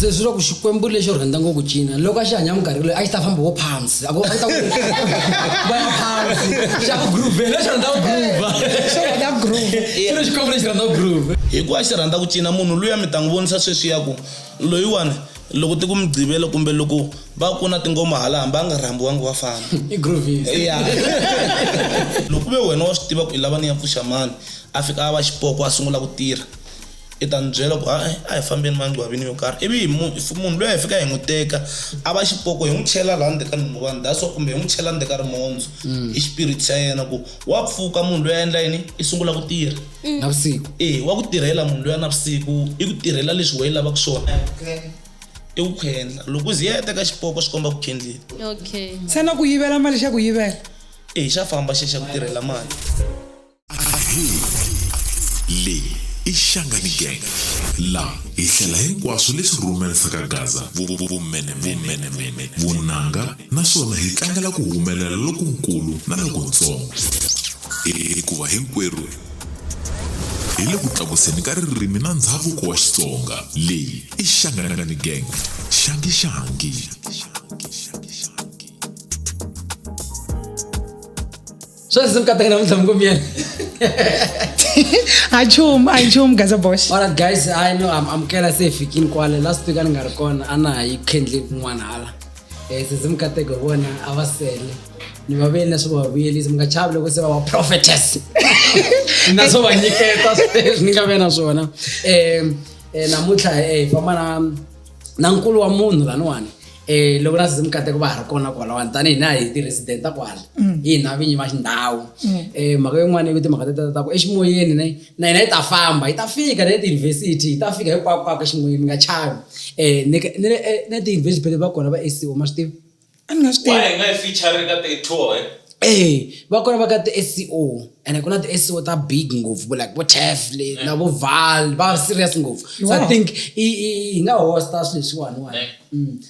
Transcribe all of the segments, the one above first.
se swi ku xikwembu lexo rhanda ngopfu cina loko a xi hanya minkarhi leyi a xi ta famba wo phansi a ta va phansi xa ku groove lexo rhanda ku groove xilo xikwembu lexi rhanda ku groove hikuva xi rhandza ku cina munhu luya mi ta n'wi vonisa sweswi ya ku loyiwani loko ti ku mi gqivela kumbe loko va ku na tingoma hala hamba a nga rhambiwangi wa famba i groove loko ve wena wa swi tiva ku i lava ni ya pfuxa mani a fika a va xipoko a sungula ku tirha i ta ni byela ku a hi fambeni mangcwavini yo karhi ivi munhu loyi a hi fika hi n'wi teka a va xipoko hi n'wi chela laha ndzi ka nhungwani that's why kumbe hi n'wi chela ndzi ka rimondzo i xipiriti xa yena ku wa pfuka munhu loyi a endla yini i sungula ku tirha navusiku wa ku tirhela munhu loyi navusiku i ku tirhela leswi wehe lavaka swona i ku khendla loko zi ya teka xipoko swi komba ku khendlile okay sana ku yivela mali xa ku yivela xa famba xa ku tirhela mali le i Shangani Gang la i hlela hinkwaswo leswi rhumerisaka Gaza vumene vunanga naswona hi tlangela ku humelela lokukulu na lokuntsongo hikuva hinkwerhu hi le ku tlakuseni ka ririmi na ndhavuko wa Xitsonga leyi i Shangani Gang shangi sweswi mi katekela mutlamu kumyena Achum Gaza boss. Alright guys, I know amkela se fikini kwale last week ani ngari kona ana hi kendle kun'wana hala sizimkateko bona avasele ni vaveli naswo vavuyeli simngachavile loko se va prophetess naso va nyiketa sweswi ni nga vena swona namuntlha famba na nkulu wa munhu laniwani loko na sizimkateko va ha ri kona kwalawani tanihi na hi ti-resident ta kwala hina vinyi va xindhawu mhaka yin'wana i timhaka ta ku eximoyeni na hina hi ta famba hi ta fika na le tiyunivhesiti hi ta fika hinkwako eximoyeni mi nga chavi na tiyunivhesiti phela va kona va SCO ma swi tivi A ni nga swi tivi. hi nga yi feature ka ti-tour va kona va ka ti-SCO and ku na ti-SCO ta big ngopfu like vo Chef na vo Val va serious ngopfu so I think hi nga hosta swilo leswiwani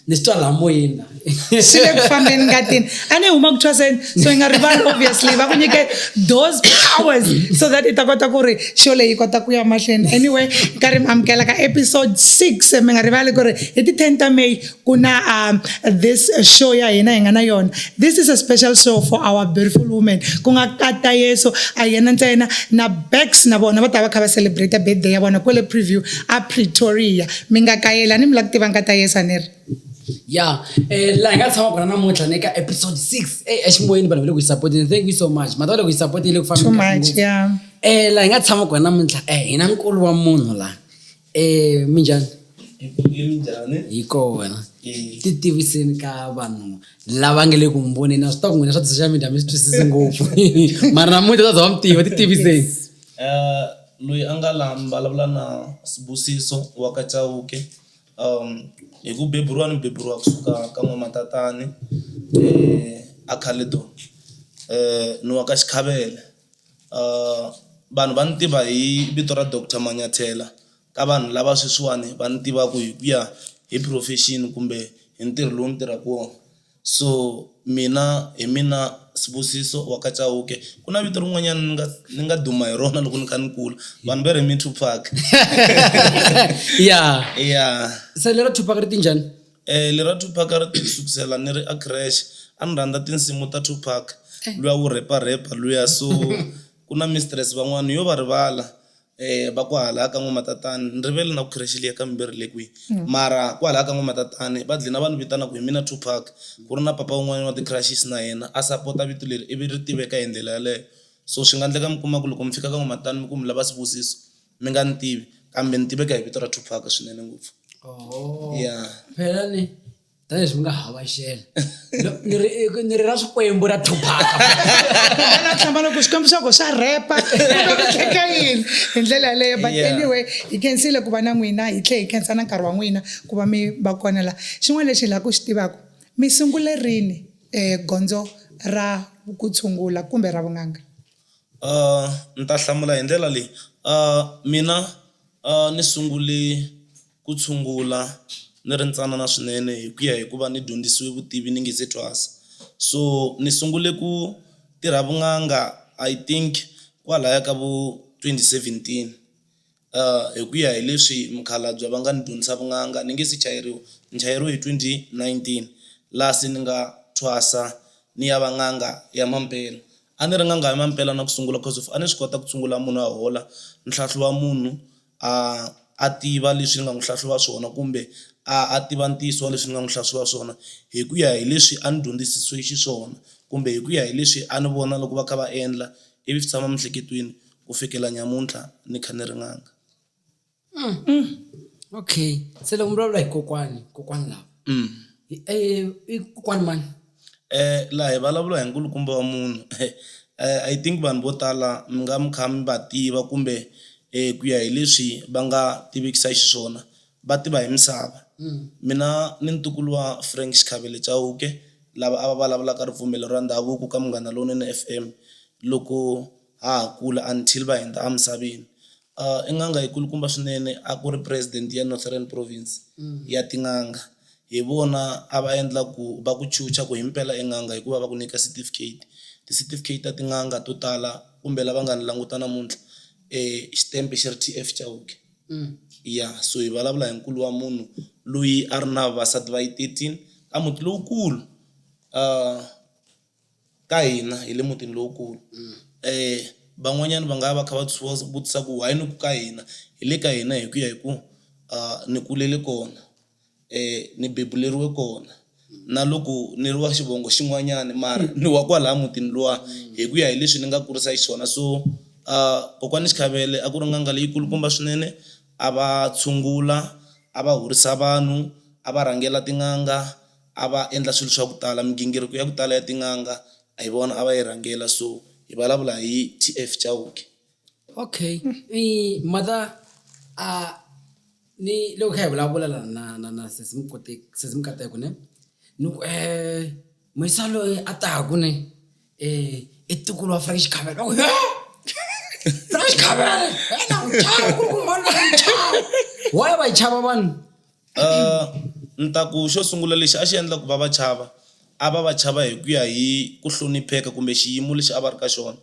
ni swi twa laha moyeni Swi le ku fambeni ngatini a ni huma ku thwaseni so hi nga rivali obviously va ku nyike those powers so that i ta kota ku ri show leyi kota ku ya mahlweni anyway nkarhi mi amukela ka episode 6 mi nga rivali ku ri hi ti 10 ta May ku na this show ya hina hi nga na yona. This is a special show for our beautiful women ku nga kata Yeso a yena ntsena na Bex na vona va ta va kha va celebrate birthday ya vona kwele preview a Pretoria mi nga kayela ni mi la ku tiva nkata Yeso neri yeah la nga tshama kona namuntlha neka episode 6 eximoyeni vanhu va le ku support thank you so much mata va le ku support ile ku famba too much yeah la nga tshama kona namuntlha hina nkulu wa munhu la minjani njhani hi kona ti tiviseni ka vanhu lava nga le ku mboni na swi ta ku n'wina swa social media mi swi twisisi ngopfu mara namuntlha ta za va mi tiva ti tiviseni loyi a nga laha mvulavula na Sibusiso wa ka Chauke hi ku beburiwa kusuka ka n'wamatatani a Caledon ni wa ka Xikhavele vanhu va ni tiva hi vito ra Dr. Manyathela ka vanhu lava sweswiwani va ni tivaka hi ku ya hi profession kumbe hi ntirho lowu ni tirhaka wona so mina Sibusiso wa ka Chauke ku na vito rin'wanyana ni nga duma hi rona loko ni kha ni kula vanhu va ri me Tupac yeah se lero Tupac ri tinjani lera Tupac ri sukusela ni ri a crash a ni rhandza tinsimu ta Tupac luya wu repa luya so ku na mistress van'wana yo va rivala va ku hala ka n'wamatatani ni rivele na ku crash liya ka mimbirhi le kwihi mara ku hala ka n'wamatatani va dlina vanhu vitana ku hi mina Tupac ku ri na papa un'wana wa ti-crashes na yena a sapota vito leri ivi ri tiveka hi ndlela yaleyo so swi nga endleka mi kuma ku loko mi fika ka n'wamatatani mi ku mi lava Sibusiso mi nga ni tivi kambe ni tiveka hi vito ra Tupac swinene ngopfu yeah phela ni tanihileswi mi nga hava xela ni ri ra swikwembu ra Tupac na hlamba loko xikwembu swa ku swa repa tlheka yini hi ndlela yaleyo but anyway hi khensile ku va na n'wina hi tlhe hi khensa na nkarhi wa n'wina ku va mi va kona la xin'wana lexi hi lava ku xi tivaka mi sungule rini gondzo ra ku tshungula kumbe ra vun'anga ni ta hlamula hi ndlela leyi mina ni sungule ku tshungula ni ri ntsanana swinene hi ku ya hi ku va ni dyondzisiwe vutivi ni nge se twasa so ni sungule ku tirha vun'anga I think kwalaya ka vo 2017 hi ku ya hi leswi mukhalabye va nga ni dyondzisa vun'anga ni nge si chayeriwa ni chayeriwe hi 2019 laha se ni nga thwasa ni ya va n'anga ya mampela. A ni ri n'anga ya mampela na ku sungula cause of a ni swi kota ku tshungula munhu a hola ni hlahluva munhu a tiva leswi ni nga n'wi hlahluva swona kumbe a tiva ntiyiso wa leswi ni nga n'wi hlahluva swona hi ku ya hi leswi a ni dyondzisisiwe xiswona kumbe hi ku ya hi leswi a ni vona loko va kha va endla ivi swi tshama miehleketweni ku fikela nyamuntlha ni kha ni ri n'anga. Okay, se loko mi vulavula hi kokwani lava i kokwani mani? Laha hi vulavula hi nkulukumba wa munhu I think vanhu vo tala mi nga mi kha mi va tiva kumbe ku ya hi leswi va nga tivikisa xiswona va tiva hi misava. Mina ni ntukulu wa Frank Xikhavele Chauke lava a va vulavulaka ripfumelo ra ndhavuko ka Munghana Lonene FM loko ha kula until va hundza emisaveni. I n'anga yikulukumba swinene a ku ri president ya Northern Province ya tin'anga. Hi vona a va endla ku va ku chucha ku himpela en'anga hikuva va ku nyika certificate. Ti-certificate ta tin'anga to tala kumbe lava nga ni languta namuntlha xitempe xi ri TF Chauke. Ya so hi vulavula hi nkulu wa munhu loyi a ri na vavasati va yi 13 a muti lowukulu ka hina hi le mutini lowukulu. Van'wanyana va nga va kha va vutisa ku why ni ku ka hina hi le ka hina hi ku ya hi ku ni kulele kona ni bebuleriwe kona na loko ni ri wa xivongo xin'wanyana mara ni wa kwala mutini luwa hi ku ya hi leswi ni nga kurisa xiswona. So kokwani Xikhavele a ku ri n'anga leyikulukumba swinene a va tshungula a va horisa vanhu a va rhangela tin'anga a va endla swilo swa ku tala migingiriko ya ku tala ya tin'anga a hi vona a va yi rhangela. So hi vulavula hi TF Chauke. Okay, mother ni loko kha hi vulavula na sesimkateko ne ni ku moisa loyi a taku ne i ntukulu wa Frank Xikhavele. Frank Xikhavele why va chava vanhu? Ntaku xo sungula lexi a xi endla ku va va chava a va chava hi ku ya hi ku hlonipheka kumbe xiyimo lexi a va ri ka xona.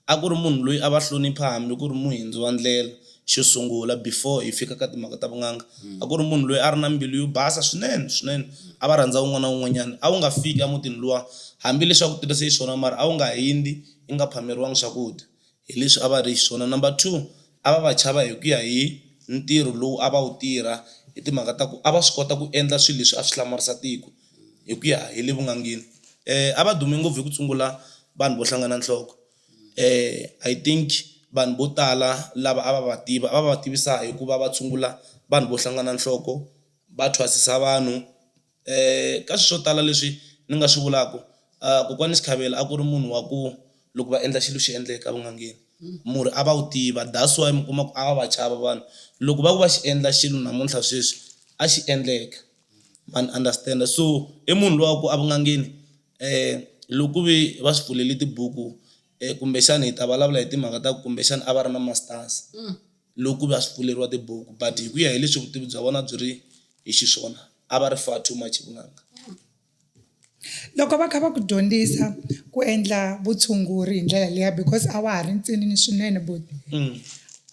A ku ri munhu loyi a va hlonipha hambi ku ri muhindzi wa ndlela xo sungula before hi fika ka timhaka ta vun'anga. A ku ri munhu loyi a ri na mbilu yo basa swinene a va rhandza un'wana na un'wanyana. A wu nga fiki emutini luwa hambi leswi a ku tirhise xiswona mara a wu nga hindzi i nga phameriwangi swakudya hi leswi a va ri xiswona. Number 2 a va chava hi ku ya hi ntirho lowu a va wu tirha hi timhaka ta ku a va swi kota ku endla swilo leswi a swi hlamarisa tiko hi ku ya hi le vun'angeni. A va dume ngopfu hi ku tshungula vanhu vo hlangana nhloko. I think vanhu vo tala lava a va va tivisa hi ku va tshungula vanhu vo hlangana nhloko va thwasisa vanhu ka swilo swo tala leswi ni nga swi vulaka. Kokwani Xikhavele a ku ri munhu wa ku loko va endla xilo xi endleka vun'angeni murhi a va wu tiva. That's why mi kuma ku a va chava vanhu loko va ku va xi endla xilo namuntlha sweswi a xi endleka man understand. So i munhu lowa ku a vun'angeni loko ve va swi pfuleli tibuku kumbexana hi ta vulavula hi timhaka ta kumbexana a va ri na masters loko va swi pfuleriwa tibuku but hi ku ya hi leswi vutivi bya vona byi ri hi xiswona a va ri far too much vun'anga. Loko va kha va ku dyondzisa ku endla vutshunguri hi ndlela liya because a wa ha ri ntsinini swinene buti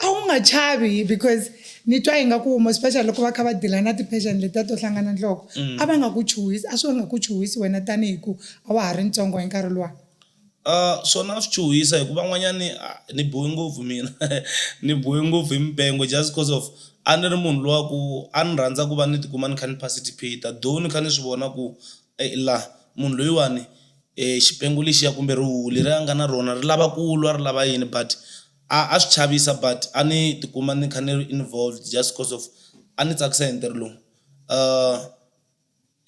a wu nga chavi because ni twa ingaku most especially loko va kha va dila na ti-patient letiya to hlangana nhloko a va nga ku chuhisi a swi nga ku chuhisi wena tanihi ku a wa ha ri ntsongo hi nkarhi luwa? Swona swi chuhisa hi ku van'wanyani ni bohe ngopfu mina ni bohe ngopfu hi mipengo just because of a ni ri munhu lowa ku a ni rhandza ku va ni tikuma ni kha ni participate though ni kha ni swi vona ku la munhu loyiwani xipengo lexiya kumbe rihuhu leri a nga na rona ri lava ku lwa ri lava yini but a swi chavisa but a ni tikuma ni kha ni ri involved just because of a ni tsakisa hi ntirho lowu.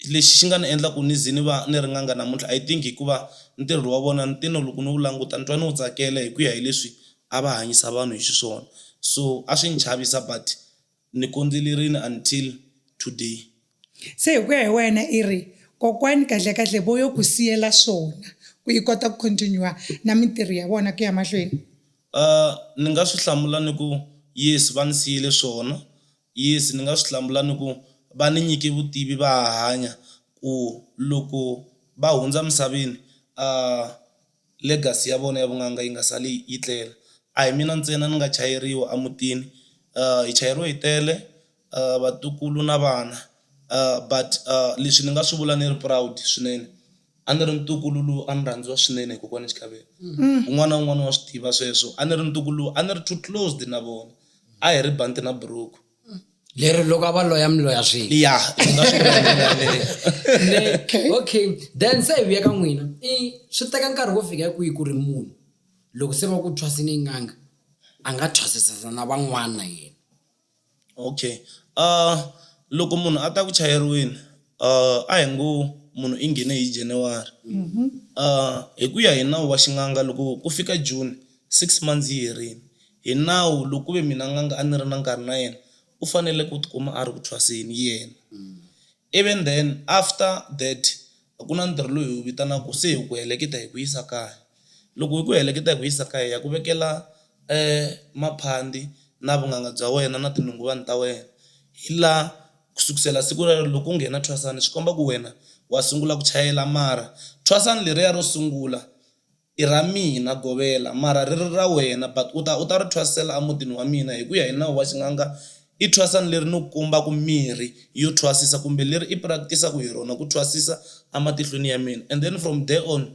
Lexi xi nga ni endla ku ni ze ni va ni ri n'anga namuntlha I think hikuva ntirho wa vona ntino loko ni wu languta ni twa ni wu tsakela hi ku ya hi leswi a va hanyisa vanhu hi xiswona. So a swi ni chavisa but ni kondzelerini until today. Se hi ku ya hi wena i ri kokwani kahle vo yo ku siyela swona ku yi kota ku continue na mintirho ya vona ku ya mahlweni? Ni nga swi hlamula ni ku yes va ni siyile swona. Yes ni nga swi hlamula ni ku va ni nyike vutivi va hanya ku loko va hundza misaveni legacy ya vona ya vun'anga yi nga sali yi tlela. A hi mina ntsena ni nga chayeriwa emutini hi chayeriwe hi tele vatukulu na vana but leswi ni nga swi vula ni ri proud swinene a ni ri ntukulu lowu a ni rhandziwa swinene hi kokwani Chikabela un'wana na un'wana wa swi tiva sweswo a ni ri ntukulu lowu a ni ri too closed na vona a hi ri banti na buruku leri loko a va loya mi loya swilo ya ni nga swi vula hi ndlela yaleyo. Okay then se hi vuya ka n'wina swi teka nkarhi wo fika kwihi ku ri munhu loko se va ku thwasini n'anga a nga thwasisana na van'wana na yena? Okay loko munhu a ta ku chayeriweni a hi ngo munhu i nghene hi January hi ku ya hi nawu wa xin'anga loko ku fika June 6 months yi herile hi nawu loko ve mina n'anga a ni ri na nkarhi na yena u fanele ku tikuma a ri ku thwaseni yena even then after that ku na ntirho loyi hi vitanaka se hi ku heleketa hi ku yisa kaya loko hi ku heleketa hi ku yisa kaya ya ku vekela maphandi na vun'anga bya wena na tinhunguvani ta wena hi la kusukusela siku rero loko u nghena thwasani swi komba ku wena wa sungula ku chayela mara thwasani leriya ro sungula i ra mina Govela mara ri ri ra wena but u ta ri thwasela emutini wa mina hi ku ya hi nawu wa xin'anga i thwasani leri ni komba ku mirhi yo thwasisa kumbe leri i practice-aku hi rona ku thwasisa ematihlweni ya mina and then from there on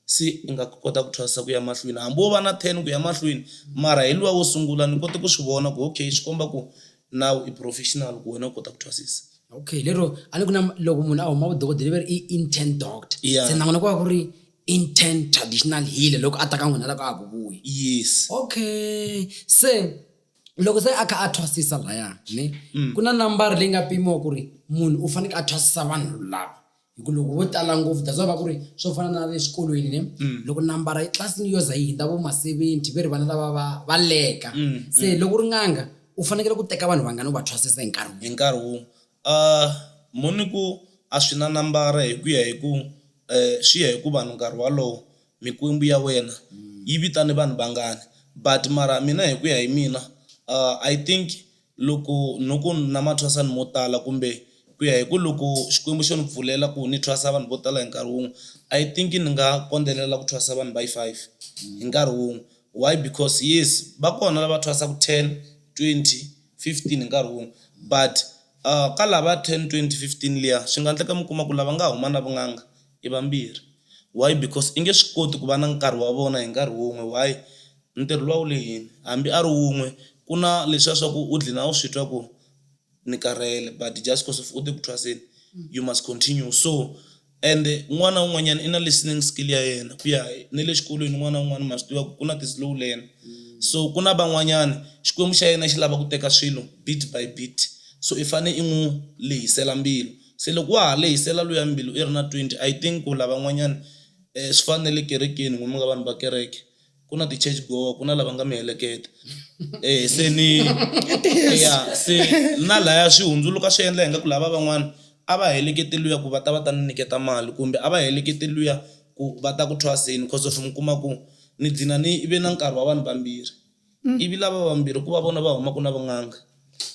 se i nga kota ku thwasisa ku ya mahlweni hambi wo va na 10 ku ya mahlweni mara hi luwa wo sungula ni kote ku swi vona ku okay swi komba ku now i professional ku wena u kota ku thwasisa. Okay lero a ni ku na loko munhu a huma vudokodela va ri i intern doctor Yeah. se na n'wina ku va ku ri intern traditional healer loko a ta ka n'wina loko a ha ku vuyi. Yes. Okay se loko se a kha a thwasisa laya ne ku na nambara leyi nga pimiwa ku ri munhu u fanele a thwasisa vanhu lava hi ku loko vo tala ngopfu that's why va ku ri swo fana na le xikolweni ne loko nambara etlilasini yo za yi hundza vo ma 70 ve ri vana lava va leka se loko u ri n'anga u fanekele ku teka vanhu vangani u va thwasisa hi nkarhi Hi nkarhi wun'we muni ku a swi na nambara hi ku ya hi ku swi ya hi ku vanhu nkarhi walowo mikwembu ya wena yi vitane vanhu vangani but mara mina hi ku ya hi mina I think loko na mathwasani mo tala kumbe ku ya hi ku loko xikwembu xo ni pfulela ku ni thwasa vanhu vo tala hi nkarhi wun'we I think ni nga kondelela ku thwasa vanhu va 5 hi nkarhi wun'we. Why? Because yes va kona lava thwasaka 10 20 15 hi nkarhi wun'we but ka lava 10 20 15 liya swi nga endleka mi kuma ku lava nga huma na vun'anga i vambirhi. Why? Because i nge swi koti ku va na nkarhi wa vona hi nkarhi wun'we. Why? Ntirho luwa wu lehini hambi a ri wun'we ku na leswiya swa ku u dlina u swi twa ku ni karhele but just because of u te ku thwaseni you must continue so and un'wana na un'wanyana i na listening skill ya yena ku ya ni le xikolweni un'wana na un'wana ma swi tiva ku na ti-slow learner so ku na van'wanyana xikwembu xa yena xi lava ku teka swilo bit by bit so i fane i n'wi lehisela mbilu se loko wa ha lehisela luya mbilu i ri na 20 I think ku lava van'wanyana swi fanele kerekeni n'wi mi nga vanhu va kereke ku na ti-church goer ku na lava nga mi heleketa se ni ya se na laya swi hundzuluka swi endla hi nga ku lava van'wana a va heleketeliwa ku va ta ni nyiketa mali kumbe a va heleketeliwa ku va ta ku thwaseni because of mi kuma ku ni dlina ni ive na nkarhi wa vanhu vambirhi ivi lava vambirhi ku va vona va humaka na vun'anga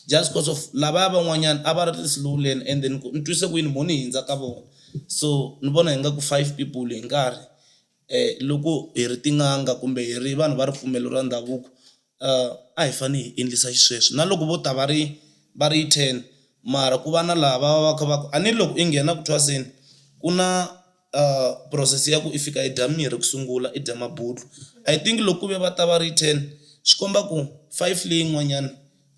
just because of lava van'wanyana a va ri ti-slow learner and then ni twise ku yini mo ni hindza ka vona so ni vona hi nga ku 5 people hi nkarhi loko hi ri tin'anga kumbe hi ri vanhu va ripfumelo ra ndhavuko a hi fane hi endlisa xisweswo na loko vo ta va ri 10 mara ku va na lava va kha va ani loko i nghena ku thwaseni ku na process ya ku i fika i dya mirhi ku sungula i dya mabutlu I think loko ve va ta va ri 10 swi komba ku 5 leyi n'wanyana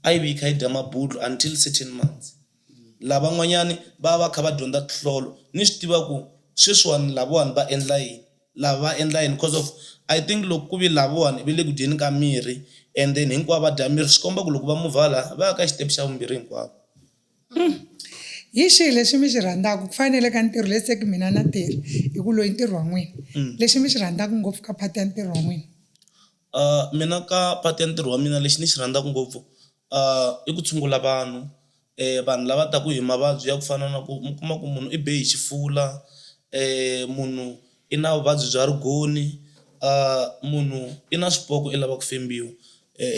a yi vi kha yi dya mabutlu until certain months lava n'wanyani va kha va dyondza tihlolo ni swi tiva ku sweswiwani lavawani va endla yini lava va endla yini because of I think loko ku vi lavawani ve le ku dyeni ka mirhi and then hinkwavo va dya mirhi swi komba ku loko va muvhala va ya ka xitepu xa vumbirhi hinkwavo. Hi xihi lexi mi xi rhandzaka ku fanele ka ntirho leswi se mina na tirhi hi ku loyi ntirho wa n'wina lexi mi xi rhandzaka ngopfu ka phati ya ntirho wa n'wina? Mina ka phati ya ntirho wa mina lexi ni xi rhandzaka ngopfu i ku tshungula vanhu vanhu lava taku hi mavabyi ya ku fana na ku mi kuma ku munhu i be hi xifula munhu i na vuvabyi bya rigoni munhu i na swipoko i lava ku fembiwa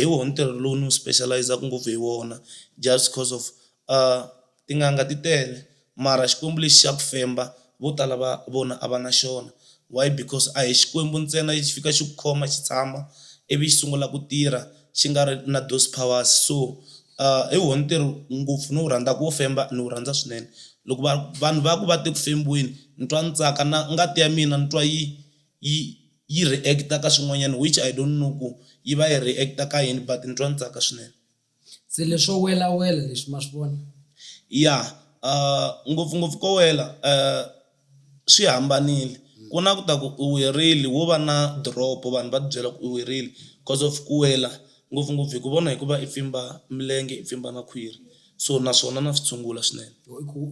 hi wona ntirho lowu ni wu specialize-aka ngopfu hi wona just because of tin'anga ti tele mara xikwembu lexi xa ku femba vo tala va vona a va na xona. Why? Because a hi xikwembu ntsena xi fika xi ku khoma xi tshama ivi xi sungula ku tirha xi nga ri na those powers. So hi wona ntirho ngopfu ni wu rhandza ku wo femba ni wu rhandza swinene. Loko vanhu va ku va te ku fembiweni ni twa ni tsaka na ngati ya mina ni twa yi reacta ka swin'wanyana, which I don't know ku yi va yi reacta ka yini, but ni twa ni tsaka swinene. Se leswo wela leswi ma swi vona ya ngopfungopfu ko wela swi hambanile. Ku na ku ta ku u werile wo va na drop, vanhu va byela ku u werile because of ku wela ngopfungopfu hi ku vona hikuva i pfimba milenge, i pfimba na khwiri, so naswona na swi tshungula swinene.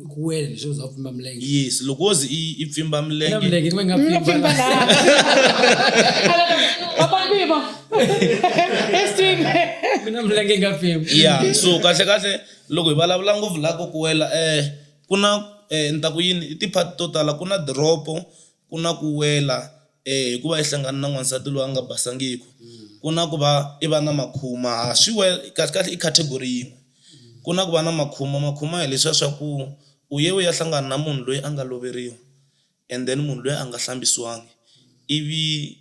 ku wela leswi uza pfimba milenge. Yes, loko wo ze i pfimba milenge milenge ni nga pfimba mina milenge nga pfimba. ya so kahle loko hi vulavula ngopfu lako ku wela ku na ni ta ku yini ti part to tala, ku na drop, ku na ku wela hikuva i hlangana na n'wansati loyi a nga basangiki, ku na ku va i va na makhuma, swi wela kahle i category yin'we. Ku na ku va na makhuma hi leswiya swa ku u ye u ya hlangana na munhu loyi a nga loveriwa and then munhu loyi a nga hlambisiwangi, ivi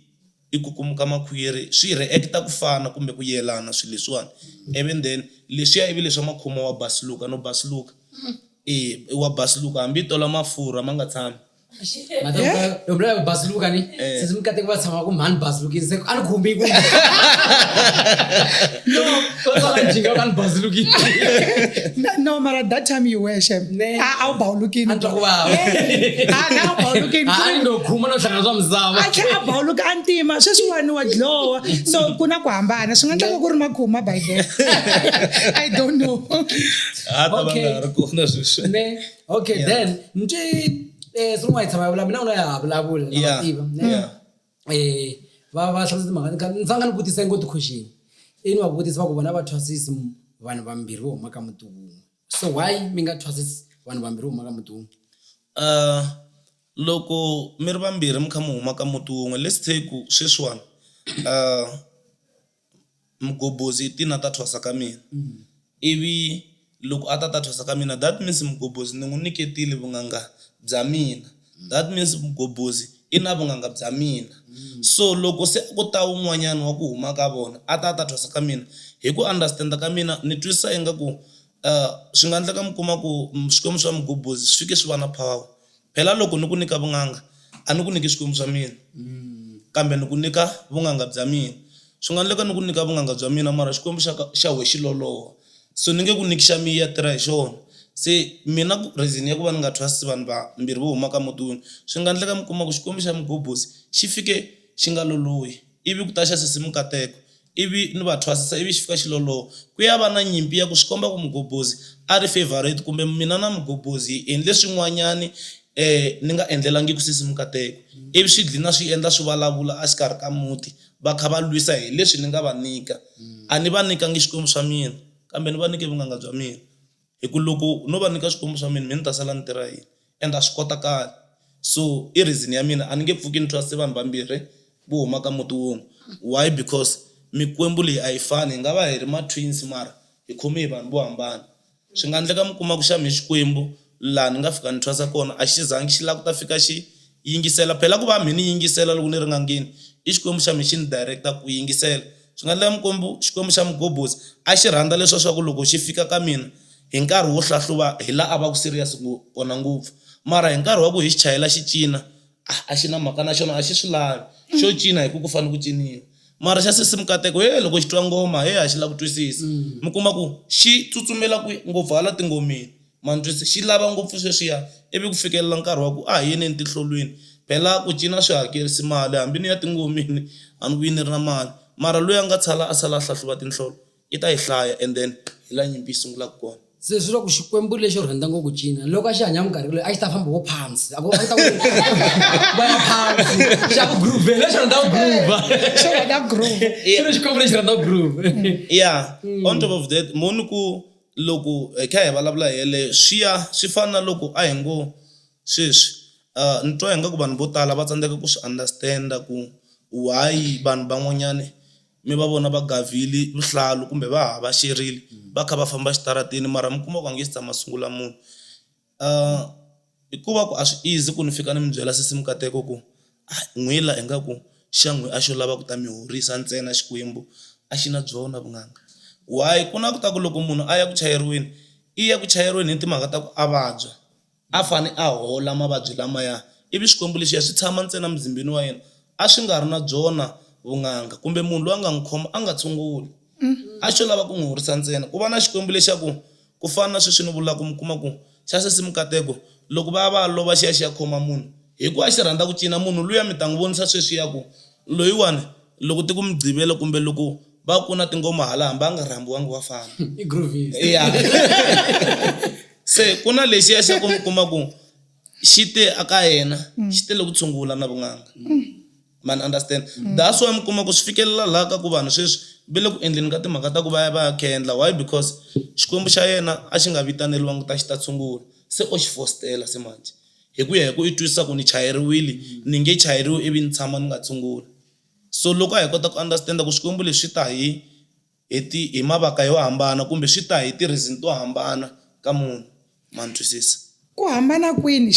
i kukumuka makhwiri, swi reacta ku fana kumbe ku yelana swilo leswiwani. Even then leswiya ivi leswa makhuma wa basiluka no basiluka wa basiluka hambi tola mafurha ma nga tshami. Mata basiluka ni se simkate ku va tshama ku mani basilukini se ani khumbi ku no ko sala jinga kan basilukini no mara that time you were shem a bawulukini antwa ku va na bawulukini ani no khuma no hlangana swa mzava a bawuluka antima sweswiwani wa dlowa, so ku na ku hambana, swi nga tlanga ku ri makhuma by then. I don't know. Okay then nje swin'wana hi tshama hi vulavula mina u ya vulavula na tiva va hlamusela timhaka ni tsanga ni vutisa ngo ti-question ini va vutisa va ku vona va thwasisi vanhu vambirhi vo huma ka muti wun'we, so why mi nga thwasisi vanhu vambirhi vo huma ka muti wun'we? Loko mi ri vambirhi mi kha mi huma ka muti wun'we, let's take sweswiwani mgobozi tina ta thwasa ka mina, ivi loko a ta thwasa ka mina that means mgobozi ni n'wi nyiketile vunganga bya mina, that means mgobozi i na vunganga bya mina. So loko se ku ta un'wanyana wa ku huma ka vona a ta thwasa ka mina, hi ku understand ka mina ni twisisa ingaku swi nga endleka mi kuma ku swikwembu swa mgobozi swi fike swi va na power. Phela loko ni ku nyika vunganga a ni ku nyiki swikwembu swa mina, kambe ni ku nyika vunganga bya mina. Swi nga endleka ni ku nyika vunganga bya mina mara xikwembu xa we xi loloha, so ni nge ku nyiki xa mi ya tirha hi xona. Se mina reason ya ku va ni nga thwasisi vanhu vambirhi vo huma ka muti wun'we, swi nga endleka mi kuma ku xikwembu xa mgobozi xi fike xi nga lolohi, ivi ku ta xa sesi mikateko, ivi ni va thwasisa ivi xi fika xi loloha. Ku ya va na nyimpi ya ku swi komba ku mgobozi a ri favorite kumbe mina na mgobozi hi endle swin'wanyani ni nga endlelangi ku sesi mikateko, ivi swi dlina swi endla swi vulavula a xikarhi ka muti va kha va lwisa hi leswi ni nga va nyika. A ni va nikangi xikwembu swa mina kambe ni va nike vunganga bya mina, hi ku loko no va nyika swikwembu swa mina ni ta sala ni tirha yini and a swi kota kale. So i reason ya mina a ni nge pfuki ni thwasise vanhu vambirhi vo huma ka muti wun'we. Why? Because mikwembu leyi a yi fani, hi nga va hi ri ma-twins mara hi khome hi vanhu vo hambana. Swi nga endleka mi kuma ku xa mi xikwembu laha ni nga fika ni thwasa kona a xi zangi xi lava ku ta fika xi yingisela, phela ku va mi ni yingisela loko ni ri ngangeni i xikwembu xa mi xi ni directa ku yingisela. Swi nga endleka xikwembu xa mgobozi a xi rhandza leswiya swa ku loko xi fika ka mina hi nkarhi wo hlahluva hi la a va ku serious kona ngopfu, mara hi nkarhi wa ku hi xi chayela xi cina a xi na mhaka na xona, a xi swi lavi xo cina hi ku fanele ku ciniwa. Mara xa sesi mikateko loko xi twa ngoma a xi lava ku twisisa, mi kuma ku xi tsutsumela ngopfu hala tingomeni mani twisisa, xi lava ngopfu sweswiya ivi ku fikelela nkarhi wa ku hi yeneni tihlolweni. Phela ku cina swi hakerisi mali, hambi ni ya tingomeni a ni vuyi ni ri na mali, mara loyi a nga a sala a hlahluva tinhlolo i ta yi hlaya and then hi la nyimpi yi sungulaka kona. Se swi ku xikwembu lexi rhandza ngopfu cina loko a xi hanya minkarhi leyi a xi ta famba vo phansi va ya phansi xa ku groove lexi rhandza ku groove xilo xikwembu lexi rhandza ku groove. On top of that moni ku loko hi kha hi vulavula hi yeleyo swi fana na loko a hi ngo sweswi ni twa hi nga ku vanhu vo tala va tsandzeka ku swi understand-a ku why vanhu van'wanyani mi va vona va gavhile vuhlalu kumbe va hava xerile va kha va famba xitaratini mara mi kuma ku a nge si tshama sungula munhu. Hikuva ku a swi easy ku ni fika ni mi byela sesi mikateko ku n'wila ingaku xa n'wi a xo lava ku ta mi horisa ntsena xikwembu a xi na byona vun'anga. Why? Ku na ku ta ku loko munhu a ya ku chayeriweni i ya ku chayeriweni hi timhaka ta ku a vabya a fane a hola mavabyi lamaya ivi xikwembu lexiya swi tshama ntsena muzimbeni wa yena a swi nga ri na byona vun'anga kumbe munhu loyi a nga n'wi khoma a nga tshunguli a xo lava ku n'wi horisa ntsena ku va na xikwembu lexiyaku ku fana na sweswi ni vulaka mi kuma ku xa sesi mikateko loko va lova xi ya xi ya khoma munhu hikuva xi rhandza ku cina munhu luya mi ta n'wi vonisa sweswi ya ku loyiwani loko ti ku mi gqivela kumbe loko va ku na tingoma hala hambi a nga rhambiwangi wa fana se ku na lexiya xa ku mi kuma ku xi te aka yena xi tele ku tshungula na vun'anga man understand that's why mi kuma ku swi fikelela laha ka ku vanhu sweswi va le ku endleni ka timhaka ta ku va ya khendla. Why? Because xikwembu xa yena a xi nga vitaneliwangi ta xi ta tshungula se o xi fostela se manje hi ku ya hi ku i twisisa ku ni chayeriwile ni nge chayeriwi ivi ni tshama ni nga tshunguli. So loko a hi kota ku understand ku xikwembu leswi ta hi mavaka yo hambana kumbe swi ta hi ti-reason to hambana ka munhu ma ni twisisa ku hambana kwini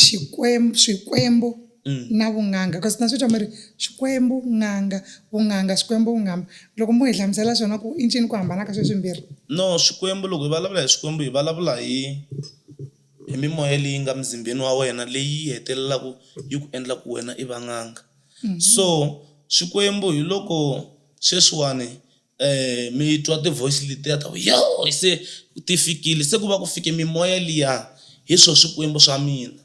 swikwembu na vun'anga because na swi twa mi ri xikwembu n'anga vun'anga xikwembu vun'anga loko mo hi hlamusela swona ku i ncini ku hambana ka sweswi swimbirhi. No, xikwembu loko hi vulavula hi xikwembu hi vulavula hi mimoya leyi nga muzimbeni wa wena leyi hetelelaka yi ku endla ku wena i va n'anga. So xikwembu hi loko sweswiwani mi twa ti-voice letiya ta yo se ti fikile se ku va ku fike mimoya liya hi swo swikwembu swa mina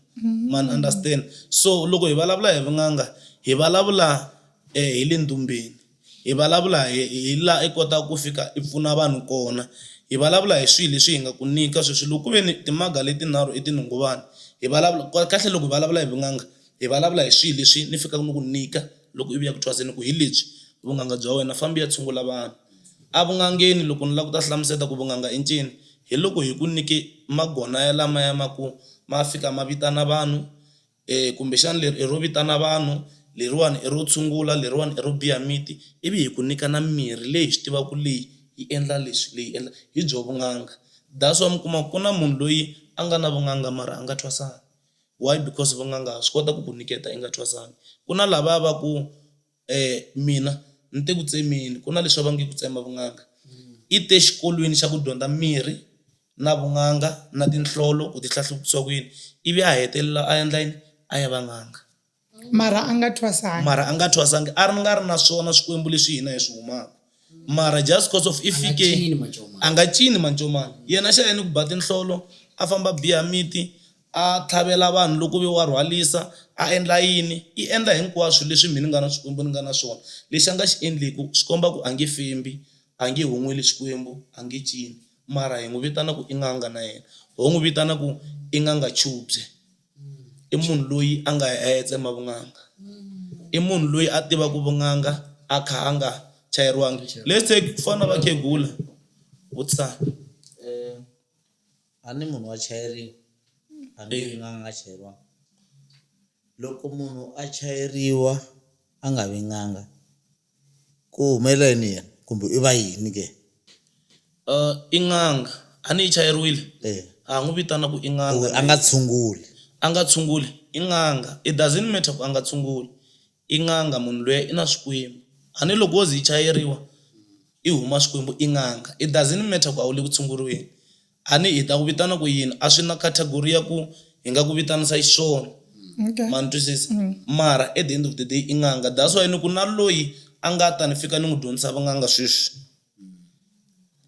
man understand. So loko hi vulavula hi vun'anga hi vulavula hi le ndumbeni hi vulavula hi la i kota ku fika i pfuna vanhu kona hi vulavula hi swilo leswi hi nga ku nyika sweswi loko ku ve ni timaga letinharhu etinhunguvani hi vulavula kahle loko hi vulavula hi vun'anga hi vulavula hi swilo leswi ni fikaka ni ku nyika loko i vuya ku thwaseni ku hi lebyi vun'anga bya wena fambi ya tshungula vanhu. A vun'angeni loko ni lava ku ta hlamuseta ku vun'anga i ncini hi loko hi ku nyike magona ya lamaya ma ku ma fika ma vitana vanhu kumbexana leri i ro vitana vanhu leriwani i ro tshungula leriwani i ro biha miti ivi hi ku nyika na mirhi leyi hi swi tivaka ku leyi yi endla leswi leyi endla hi byo vun'anga. That's why mi kuma ku na munhu loyi a nga na vun'anga mara a nga thwasani. Why? Because vun'anga swi kota ku ku nyiketa i nga thwasani. Ku na lava va ku mina ni te ku tsemeni ku na leswi va nge ku tsema vun'anga i te xikolweni xa ku dyondza mirhi na vun'anga na tinhlolo ku ti hlahluvisiwa ku yini ivi a hetelela a endla yini a ya vanganga mara a nga thwasangi a ri nga ri na swona swikwembu leswi hina hi swi humaka mara just because of ifike a nga cini mancomani yena xa yena ku ba tinhlolo a famba biha miti a tlhavela vanhu loko ve wa rhwalisa a endla yini i endla hinkwaswo leswi mina ni nga na swikwembu ni nga na swona lexi a nga xi endliku swi komba ku a nge fembi a nge hun'weli xikwembu a nge cini mara hi n'wi vitana ku i n'anga na yena ho n'wi vitana ku i n'anga chubye i munhu loyi a nga tsema vun'anga i munhu loyi a tivaka vun'anga a kha a nga chayeriwangi. Let's take ku fana va khegula vutisana a ni munhu wa chayeriwa a nge n'anga chayeriwa loko munhu a chayeriwa a nga vi n'anga ku humelela yini yena kumbe i va yini ke i n'anga a ni yi chayeriwile a n'wi vitana ku i n'anga a nga tshunguli i n'anga. It doesn't matter ku a nga tshunguli i n'anga munhu loyi i na swikwembu a ni loko wo zi yi chayeriwa i huma swikwembu i n'anga. It doesn't matter ku a wu le ku tshunguriweni a ni hi ta ku vitana ku yini a swi na category ya ku hi nga ku vitanisa xiswona mani twisisa mara at the end of the day i n'anga. That's why ni ku na loyi a nga ta ni fika ni n'wi dyondzisa vun'anga sweswi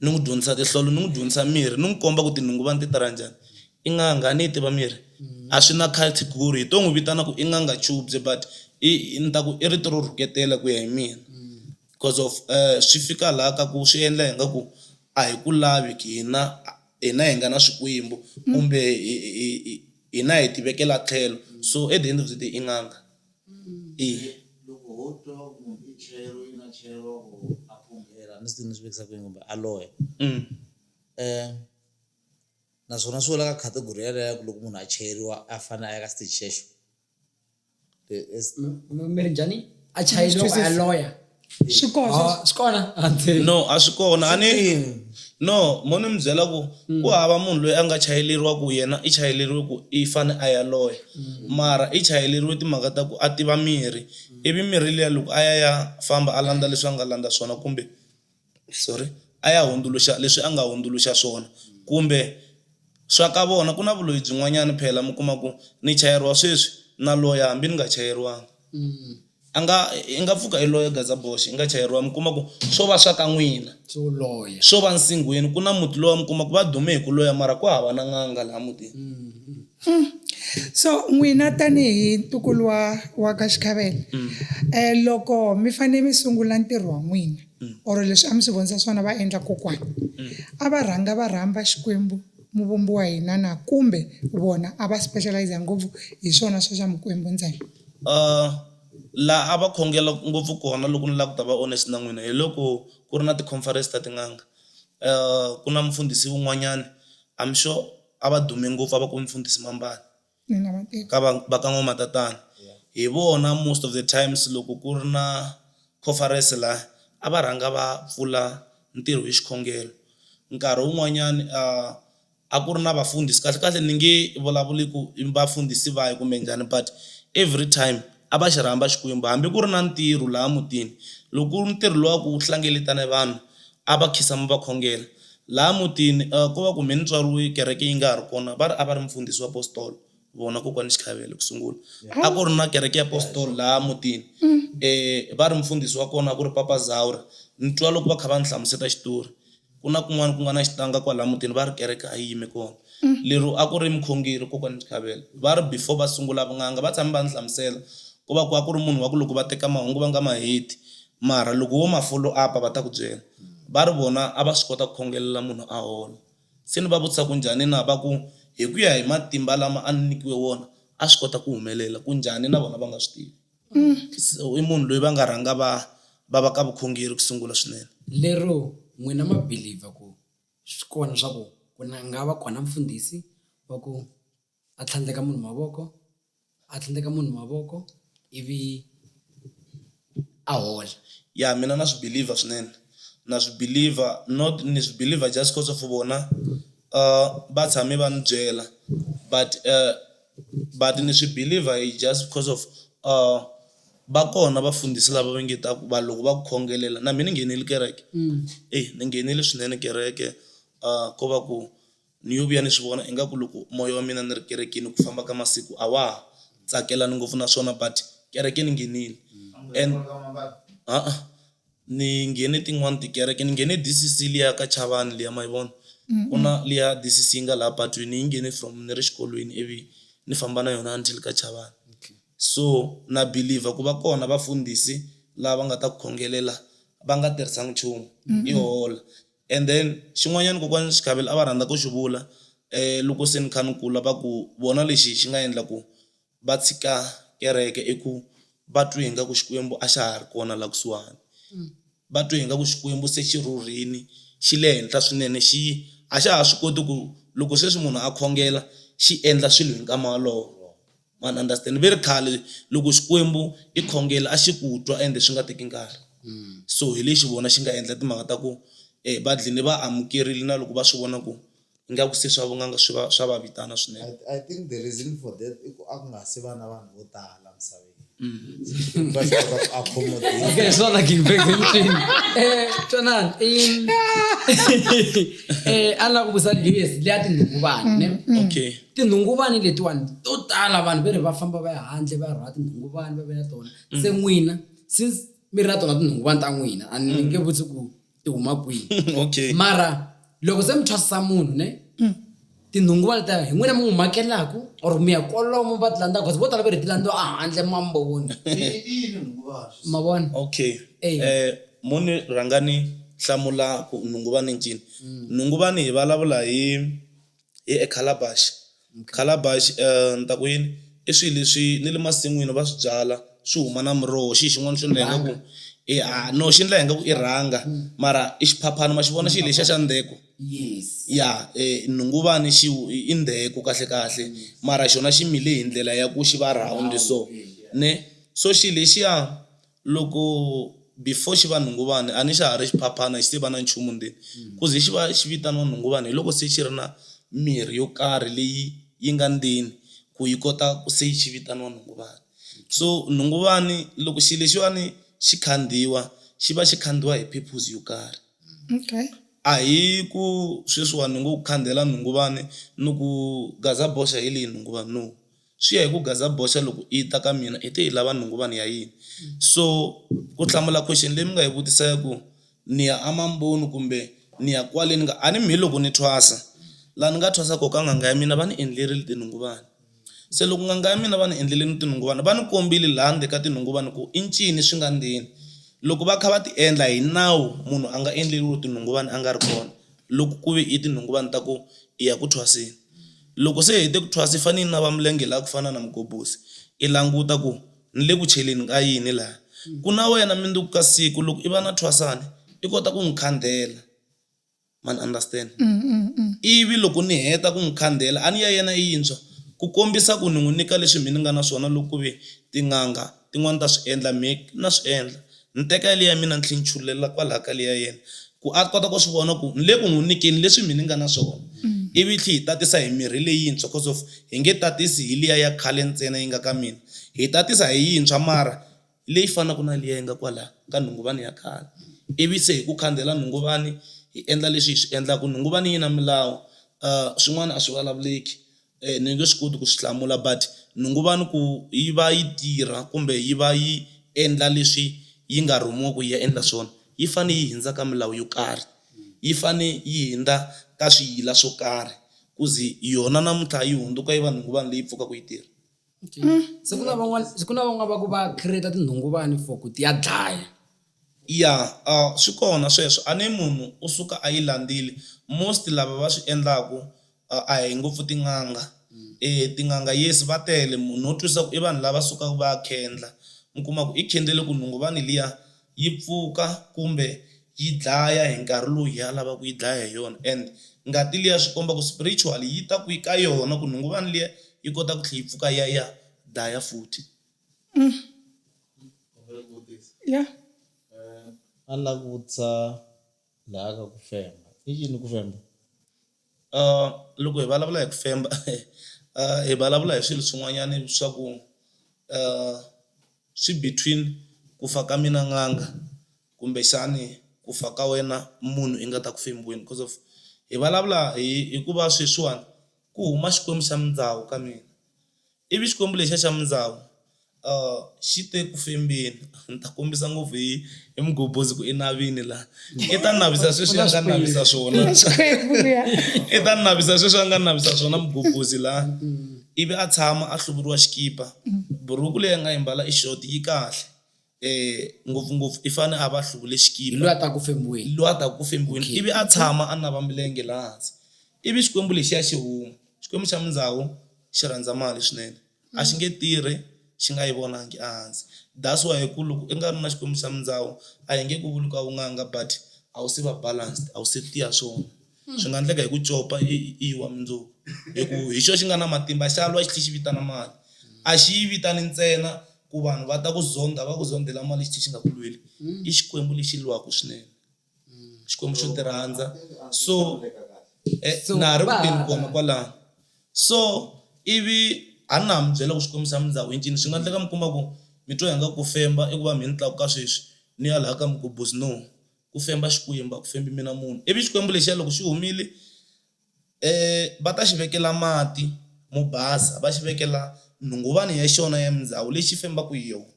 ni n'wi dyondzisa tinhlolo ni n'wi dyondzisa mirhi ni n'wi komba ku tinhunguvani ti tirha njhani i n'anga a ni yi tiva mirhi a swi na category hi to n'wi vitana ku i n'anga chubye but ni ta ku i rito ro rhuketela ku ya hi mina because of swi fika laha ka ku swi endla hi nga ku a hi ku lavi ki hina hi nga na swikwembu kumbe hina hi tivekela tlhelo so at the end of the day i n'anga. loko ho twa munhu i chayeriwa ku a phungela ni swi vekisa ku kumbe a loya naswona swi vula ka category yaleyo loko munhu a chayeriwa a fanele a ya ka stage xexo miri njhani a chayeriwa a lawyer swi kona no a swi kona a ni no mo ni mi byela ku ku hava munhu loyi a nga chayeleriwa ku yena i chayeleriwe ku i fane a ya lawyer mara i chayeleriwe timhaka ta ku a tiva mirhi ivi mirhi liya loko a ya famba a landza leswi a nga landza swona kumbe a ya hundzuluxa leswi a nga hundzuluxa swona kumbe swa ka vona ku na vuloyi byin'wanyana phela mi kuma ku ni chayeriwa sweswi na loya hambi ni nga chayeriwanga i nga pfuka i loya Gazabosh i nga chayeriwa mi kuma ku swo va swa ka n'wina so loya swo va nsingweni ku na muti lowa mi kuma ku va dume hi ku loya mara ku hava na n'anga laha mutini. So n'wina tanihi ntukulu wa ka Xikhavela loko mi fanele mi sungula ntirho wa n'wina or leswi a mi swi vonisa swona va endla kokwana a va rhanga va rhamba Xikwembu muvumbi wa hina na kumbe vona a va specialize ngopfu hi swona swo xa Mikwembu ntsena? Laha a va khongela ngopfu kona loko ni lava ku ta va honest na n'wina hi loko ku ri na ti-conference ta tin'anga ku na mfundhisi wun'wanyana I'm sure a va dume ngopfu a va ku mfundhisi Mambala ka va ka N'wamatatana hi vona most of the times loko ku ri na conference laha a va rhanga va pfula ntirho hi xikhongelo. Nkarhi wun'wanyana a ku ri na vafundhisi kahle ni nge vulavuli ku i vafundhisi va hi kumbe njhani but every time a va xi rhamba Xikwembu hambi ku ri na ntirho laha mutini loko ku ri ntirho lowa ku hlengeletana vanhu a va khinsama va khongela laha mutini ko va ku me ni tswariwe kereke yi nga ha ri kona a va ri mfundhisi wa apostolo vona kokwani Xikhavela ku sungula a ku ri na kereke ya apostolo laha mutini va ri mfundhisi wa kona a ku ri Papa Zaura ni twa loko va kha va ni hlamuseta xitori ku na kun'wana ku nga na xitanga kwalaha mutini va ri kereke a yi yime kona lero a ku ri mukhongeri kokwani Xikhavela va ri before va sungula vun'anga va tshame va ni hlamusela ku va ku a ku ri munhu wa ku loko va teka mahungu va nga ma heti mara loko wo ma follow up va ta ku byela va ri vona a va swi kota ku khongelela munhu a hola. Se ni va vutisa ku njhani na va ku hi ku ya hi matimba lama a nikiwe wona a swi kota ku humelela ku njhani na vona va nga swi tivi. So i munhu loyi va nga rhanga va ka vukhongeri ku sungula swinene. Lero n'wina ma believer ku swi kona swa ku nga va kona mfundhisi wa ku a tlhandleka munhu mavoko ivi a hola? Ya mina na swi believer swinene na swi believer not ni swi believer just because of vona va tshame va ni byela but ni swi believer just because of va kona vafundhisi lava va nge ta va loko va ku khongelela na mina ni nghenile kereke ni nghenile swinene kereke ko va ku ni yo vuya ni swi vona ingaku loko moya wa mina ni ri kerekeni ku famba ka masiku a wa tsakelani ngopfu naswona but kereke ni nghenile and ni nghene tin'wana tikereke ni nghene DCC liya ka Chavani liya ma yi vona ku na liya DCC nga laha patwini yi nghene from ni ri xikolweni ivi ni famba na yona until ka Chavani. So na believer ku va kona vafundhisi lava nga ta ku khongelela va nga tirhisanga nchumu i hola. And then xin'wanyana kokwani Xikhavela a va rhandza ku xi vula loko se ni kha ni kula va ku vona lexi xi nga endla ku va tshika kereke i ku va twe ingaku Xikwembu a xa ha ri kona laha kusuhani va twe ingaku Xikwembu se xi rhurini xi le henhla swinene a xa ha swi koti ku loko sweswi munhu a khongela xi endla swilo hi nkama walowo man understand very khale loko Xikwembu i khongela a xi ku twa ende swi nga teki nkarhi so hi lexi vona xi nga endla timhaka ta ku va dlini va amukerile na loko va swi vona ku ingaku se swa vun'anga swa va vitana swinene. I think the reason for that i ku a ku nga se va na vanhu vo tala misaveni Okay, it's not like in Tonan, a lava ku vutisa yes liya tinhunguvani ne Okay. tinhunguvani letiwani to tala vanhu va ri va famba va ya handle va rhwa tinhunguvani va ve na tona se n'wina since mi ri na tona tinhunguvani ta n'wina a ni nge vutisi ku ti huma kwihi Okay. mara loko se mi thwasisa munhu ne tinhunguvani letiya hi n'wina mi n'wi makelaku or mi ya kwalomu va ti landzaka because vo tala va ri ti landziwa a handle mamboni ma vona. Okay. Moni rangani hlamula ku nhunguvani ncini. Nhunguvani hi vulavula hi Calabash. Calabash ni ta ku yini i swilo leswi ni le masin'wini va swi byala swi huma na muroho xin'wana xo endla ku no xi endla ingaku i rhanga mara i xiphaphana ma xi vona xilo lexiya xa ndheko. Yes. Ya nhunguvani i ndheko kahle mara xona xi mile hi ndlela ya ku xi va round so ne so xilo lexiya loko before xi va nhunguvani a ni xa ha ri xiphaphana xi se va na nchumu ndzeni ku ze xi va xi vitaniwa nhunguvani hi loko se xi ri na mirhi yo karhi leyi yi nga ndzeni ku yi kota ku se xi vitaniwa nhunguvani. So nhunguvani loko xilo lexiwani xi khandziwa xi va xi khandziwa hi purpose yo karhi Okay. a hi ku sweswiwani ni ngo ku khandela nhunguvani ni ku gaza boxa hi leyi nhunguvani no swi ya hi ku gaza boxa loko i ta ka mina i te hi lava nhunguvani ya yini so ku hlamula question leyi mi nga hi vutisa ku ni ya amamboni kumbe ni ya kwale ni nga a ni mhi loko ni thwasa laha ni nga thwasa koka n'anga ya mina va ni endlerile tinhunguvani se loko n'anga ya mina va ni endleleni tinhunguvani va ni kombile laha ndzeni ka tinhunguvani ku i ncini swi nga ndzeni loko va kha va ti endla hi nawu munhu a nga endleriwi tinhunguvani a nga ri kona loko ku ve i tinhunguvani ta ku i ya ku thwaseni loko se hi te ku thwasa i fanele na va milenge laha ku fana na mugobosi i languta ku ni le ku cheleni ka yini laha ku na wena mindzuku ka siku loko i va na thwasani i kota ku n'wi khandela man understand ivi loko ni heta ku n'wi khandela a ni ya yena yintshwa ku kombisa ku ni n'wi nyika leswi mina ni nga na swona loko ku ve tin'anga tin'wani ta swi endla me na swi endla ni teka leyi ya mina ni tlhinchulela kwalaha ka leyi ya yena ku a kota ku swi vona ku ni le ku n'wi nyikeni leswi mina ni nga na swona ivi tlhi hi tatisa hi mirhi leyintshwa cause of hi nge tatisi hi liya ya khale ntsena yi nga ka mina hi tatisa hi yintshwa mara leyi fanaka na liya yi nga kwalaha ka nhunguvani ya khale ivi se hi ku khandela nhunguvani hi endla leswi hi swi endlaku nhunguvani yi na milawu swin'wana a swi vulavuleki ni nge swi koti ku swi hlamula but nhunguvani ku yi va yi tirha kumbe yi va yi endla leswi yi nga rhumiwa ku yi ya endla swona yi fane yi hindza ka milawu yo karhi yi fane yi hindza ka swiyila swo karhi ku ze yona namuntlha yi hundzuka yi va nhunguvani leyi pfukaka yi tirha se ku na van'wana va ku va create tinhunguvani for ku ti ya dlaya ya swi kona sweswo a ni munhu u suka a yi landzile most lava va swi endlaku a hi ngopfu tin'anga tin'anga yes va tele munhu wo twisa ku i vanhu lava sukaka va ya khendla mi kuma ku i khendlele ku nhunguvani liya yi pfuka kumbe yi dlaya hi nkarhi lowu hi ya lava ku yi dlaya hi yona and ngati liya swi komba ku spiritual yi ta ku yi ka yona ku nhunguvani liya yi kota ku tlhe yi pfuka ya dlaya futhi Yeah. a ni lava ku vutisa laha ka ku femba i yini ku femba loko hi vulavula hi ku femba hi vulavula hi swilo swin'wanyana swa ku swi between ku fa ka mina n'anga kumbe xani ku fa ka wena munhu i nga ta ku fembiweni because of hi vulavula hikuva sweswiwani ku huma xikwembu xa mindhawu ka mina ivi xikwembu lexiya xa mindhawu xi te ku fembeni ni ta kombisa ngopfu hi mugobozi ku i navini laha i ta navisa sweswi a nga navisa swona i ta navisa sweswi a nga navisa swona mugobozi laha ivi a tshama a hluvuriwa xikipa buruku leyi a nga yi mbala i short yi kahle ngopfungopfu i fane a va hluvule xikipa loyi a ta ku fembiweni loyi a ta ku fembiweni ivi a tshama a nava milenge laha hansi ivi xikwembu lexiya xi huma xikwembu xa mindhawu xi rhandza mali swinene a xi nge tirhi xi nga yi vonangi ehansi that's why ku loko i nga ri na xikwembu xa mindhawu a hi nge ku vuluka vun'anga but a wu se va balanced a wu se tiya swona swi nga endleka hi ku copa i wa mindzuku hi ku hi xo xi nga na matimba xa lwa xi tlhe xi vitana mali a xi yi vitani ntsena ku vanhu va ta ku zonda va ku zondela mali xi tlhe xi nga ku lweli i xikwembu lexi lwaka swinene xikwembu xo ti rhandza so na ha ri ku teni kona kwalano so ivi a ni na mi byela ku xikwembu xa mindhawu i ncini swi nga endleka mi kuma ku mi twa hi nga ku femba i ku va mi ni tlakuka sweswi ni ya laha ka mugobozi no ku femba xikwembu ku fembi mina munhu ivi xikwembu lexiya loko xi humile va ta xi vekela mati mo basa va xi vekela nhunguvani ya xona ya mindhawu leyi xi fembaka hi yona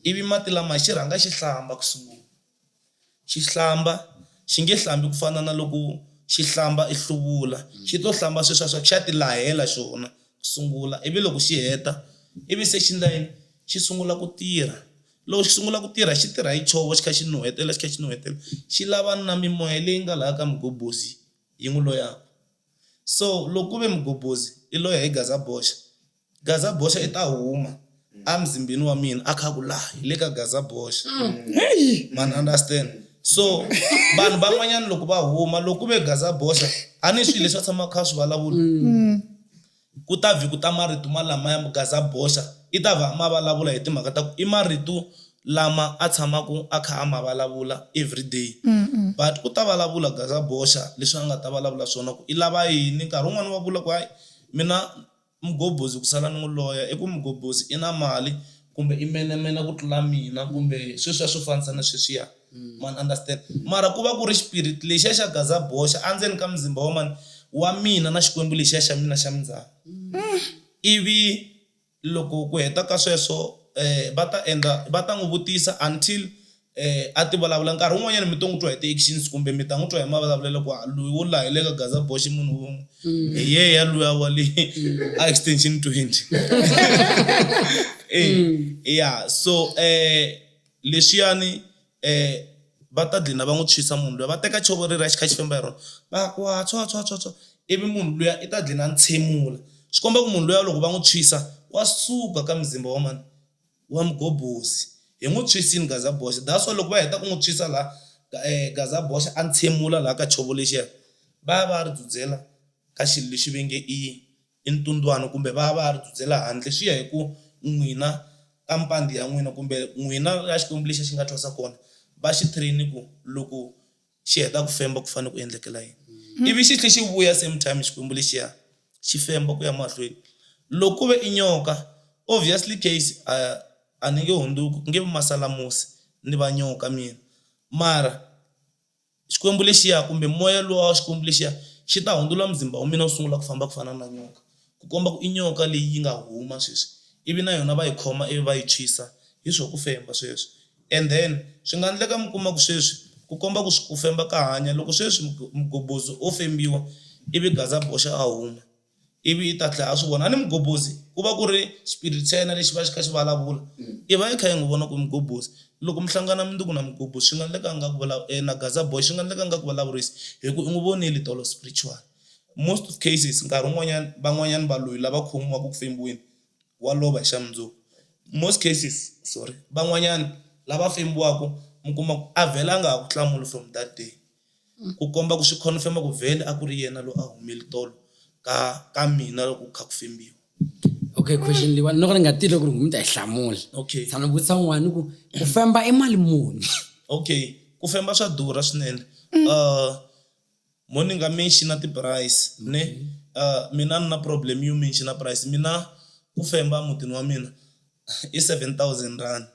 ivi mati lama xi rhanga xi hlamba ku sungula xi hlamba xi nge hlambi ku fana na loko xi hlamba i hluvula xi to hlamba sweswiya swa xa ti lahela xona ku sungula ivi loko xi heta ivi se xi endla yini xi sungula ku tirha loko xi sungula ku tirha xi tirha hi chovo xi kha xi nuhetela xi lava na mimoya leyi nga laha ka mugobozi yi n'wi loyaka so loko ku ve mugobozi i loya hi gaza boxa i ta huma emzimbeni wa mina a kha ku laha hi le ka gaza boxa man understand so vanhu van'wanyana loko va huma loko ku ve gaza boxa a ni swilo leswi va tshamaka kha swi vulavula ku ta vhi ku ta marito malama ya gaza boxa i ta va ma vulavula hi timhaka ta ku i marito lama a tshamaku a kha a ma vulavula everyday but ku ta vulavula gaza boxa leswi a nga ta vulavula swona ku i lava yini nkarhi wun'wani wa vula ku hayi mina mugobozi ku sala ni n'wi loya i ku mugobozi i na mali kumbe i menemena ku tlula mina kumbe sweswiya swo fanisa na sweswiya man understand mara ku va ku ri spirit lexiya xa gaza boxa endzeni ka mzimba wa mina na xikwembu lexiya xa mina xa mundzawu ivi loko ku heta ka sweswo va ta n'wi vutisa until a ti vulavula nkarhi wun'wanyana mi to n'wi twa hi ti-actions kumbe mi ta n'wi twa hi mavulavulelo ku loyi wo laha hi le ka gaza box munhu wun'we hi yeya luya wa le a extension 20 yeah so leswiyani va ta dlina va n'wi tshwisa munhu luya va teka chovo ri ra xi kha xi famba hi rona va kwa tswa ivi munhu luya i ta dlina ntshemula swi komba ku munhu luya loko va n'wi tshwisa wa suka ka mzimba wa mgobozi hi n'wi tshwisini gaza boxa that's why loko va heta ku n'wi tshwisa laha gaza boxa a ntshemula laha ka chovo lexiya va ri dzudzela ka xilo lexi ve nge i ntundwana kumbe va ri dzudzela handle swi ya hi ku n'wina ka mpandi ya n'wina kumbe n'wina ya xikwembu lexiya xi nga thwasa kona va xi train ku loko xi heta ku femba ku fanele ku endlekela yini ivi xi tlhe xi vuya same time xikwembu lexiya xi femba ku ya mahlweni loko ku ve i nyoka obviously case a ni nge hunduki nge masalamusi ni va nyoka mina mara xikwembu lexiya kumbe moya lowa wa xikwembu lexiya xi ta hundzula mzimba wa mina wu sungula ku famba ku fana na nyoka ku komba ku i nyoka leyi nga huma sweswi ivi na yona va yi khoma ivi va yi tshwisa hi swo ku femba sweswi and then swi nga endleka mi kuma ku sweswi ku komba ku femba ka hanya loko sweswi mgobozi o fembiwa ivi gaza boxa a huma ivi i ta tlhela a swi vona a ni mgobozi ku va ku ri spirit xa yena lexi va xi kha xi vulavula i va i kha yi n'wi vona ku mgobozi loko mi hlangana minduku na mgobozi swi nga endlekanga ku na gaza boy swi nga endlekanga ku vulavurisi hi ku i n'wi vonile tolo spiritual most of cases nkarhi wun'wanyana van'wanyana valoyi lava khomiwaka ku fembiweni wa lova hi xa mundzuku most cases van'wanyana lava fembiwaka mi kuma ku a vhela a nga ha ku hlamuli from that day ku komba ku swi confirma ku vhele a ku ri yena loyi a humile tolo ka mina loko ku kha ku fembiwa okay question leyiwani loko ni nga tivi loko ri ngumi ta yi hlamula okay tshama ni vutisa n'wani ku ku femba i mali muni okay ku femba swa durha swinene mo ni nga mention ti-price ne mina ni na problem yo mention price mina ku femba mutini wa mina i 7,000 rand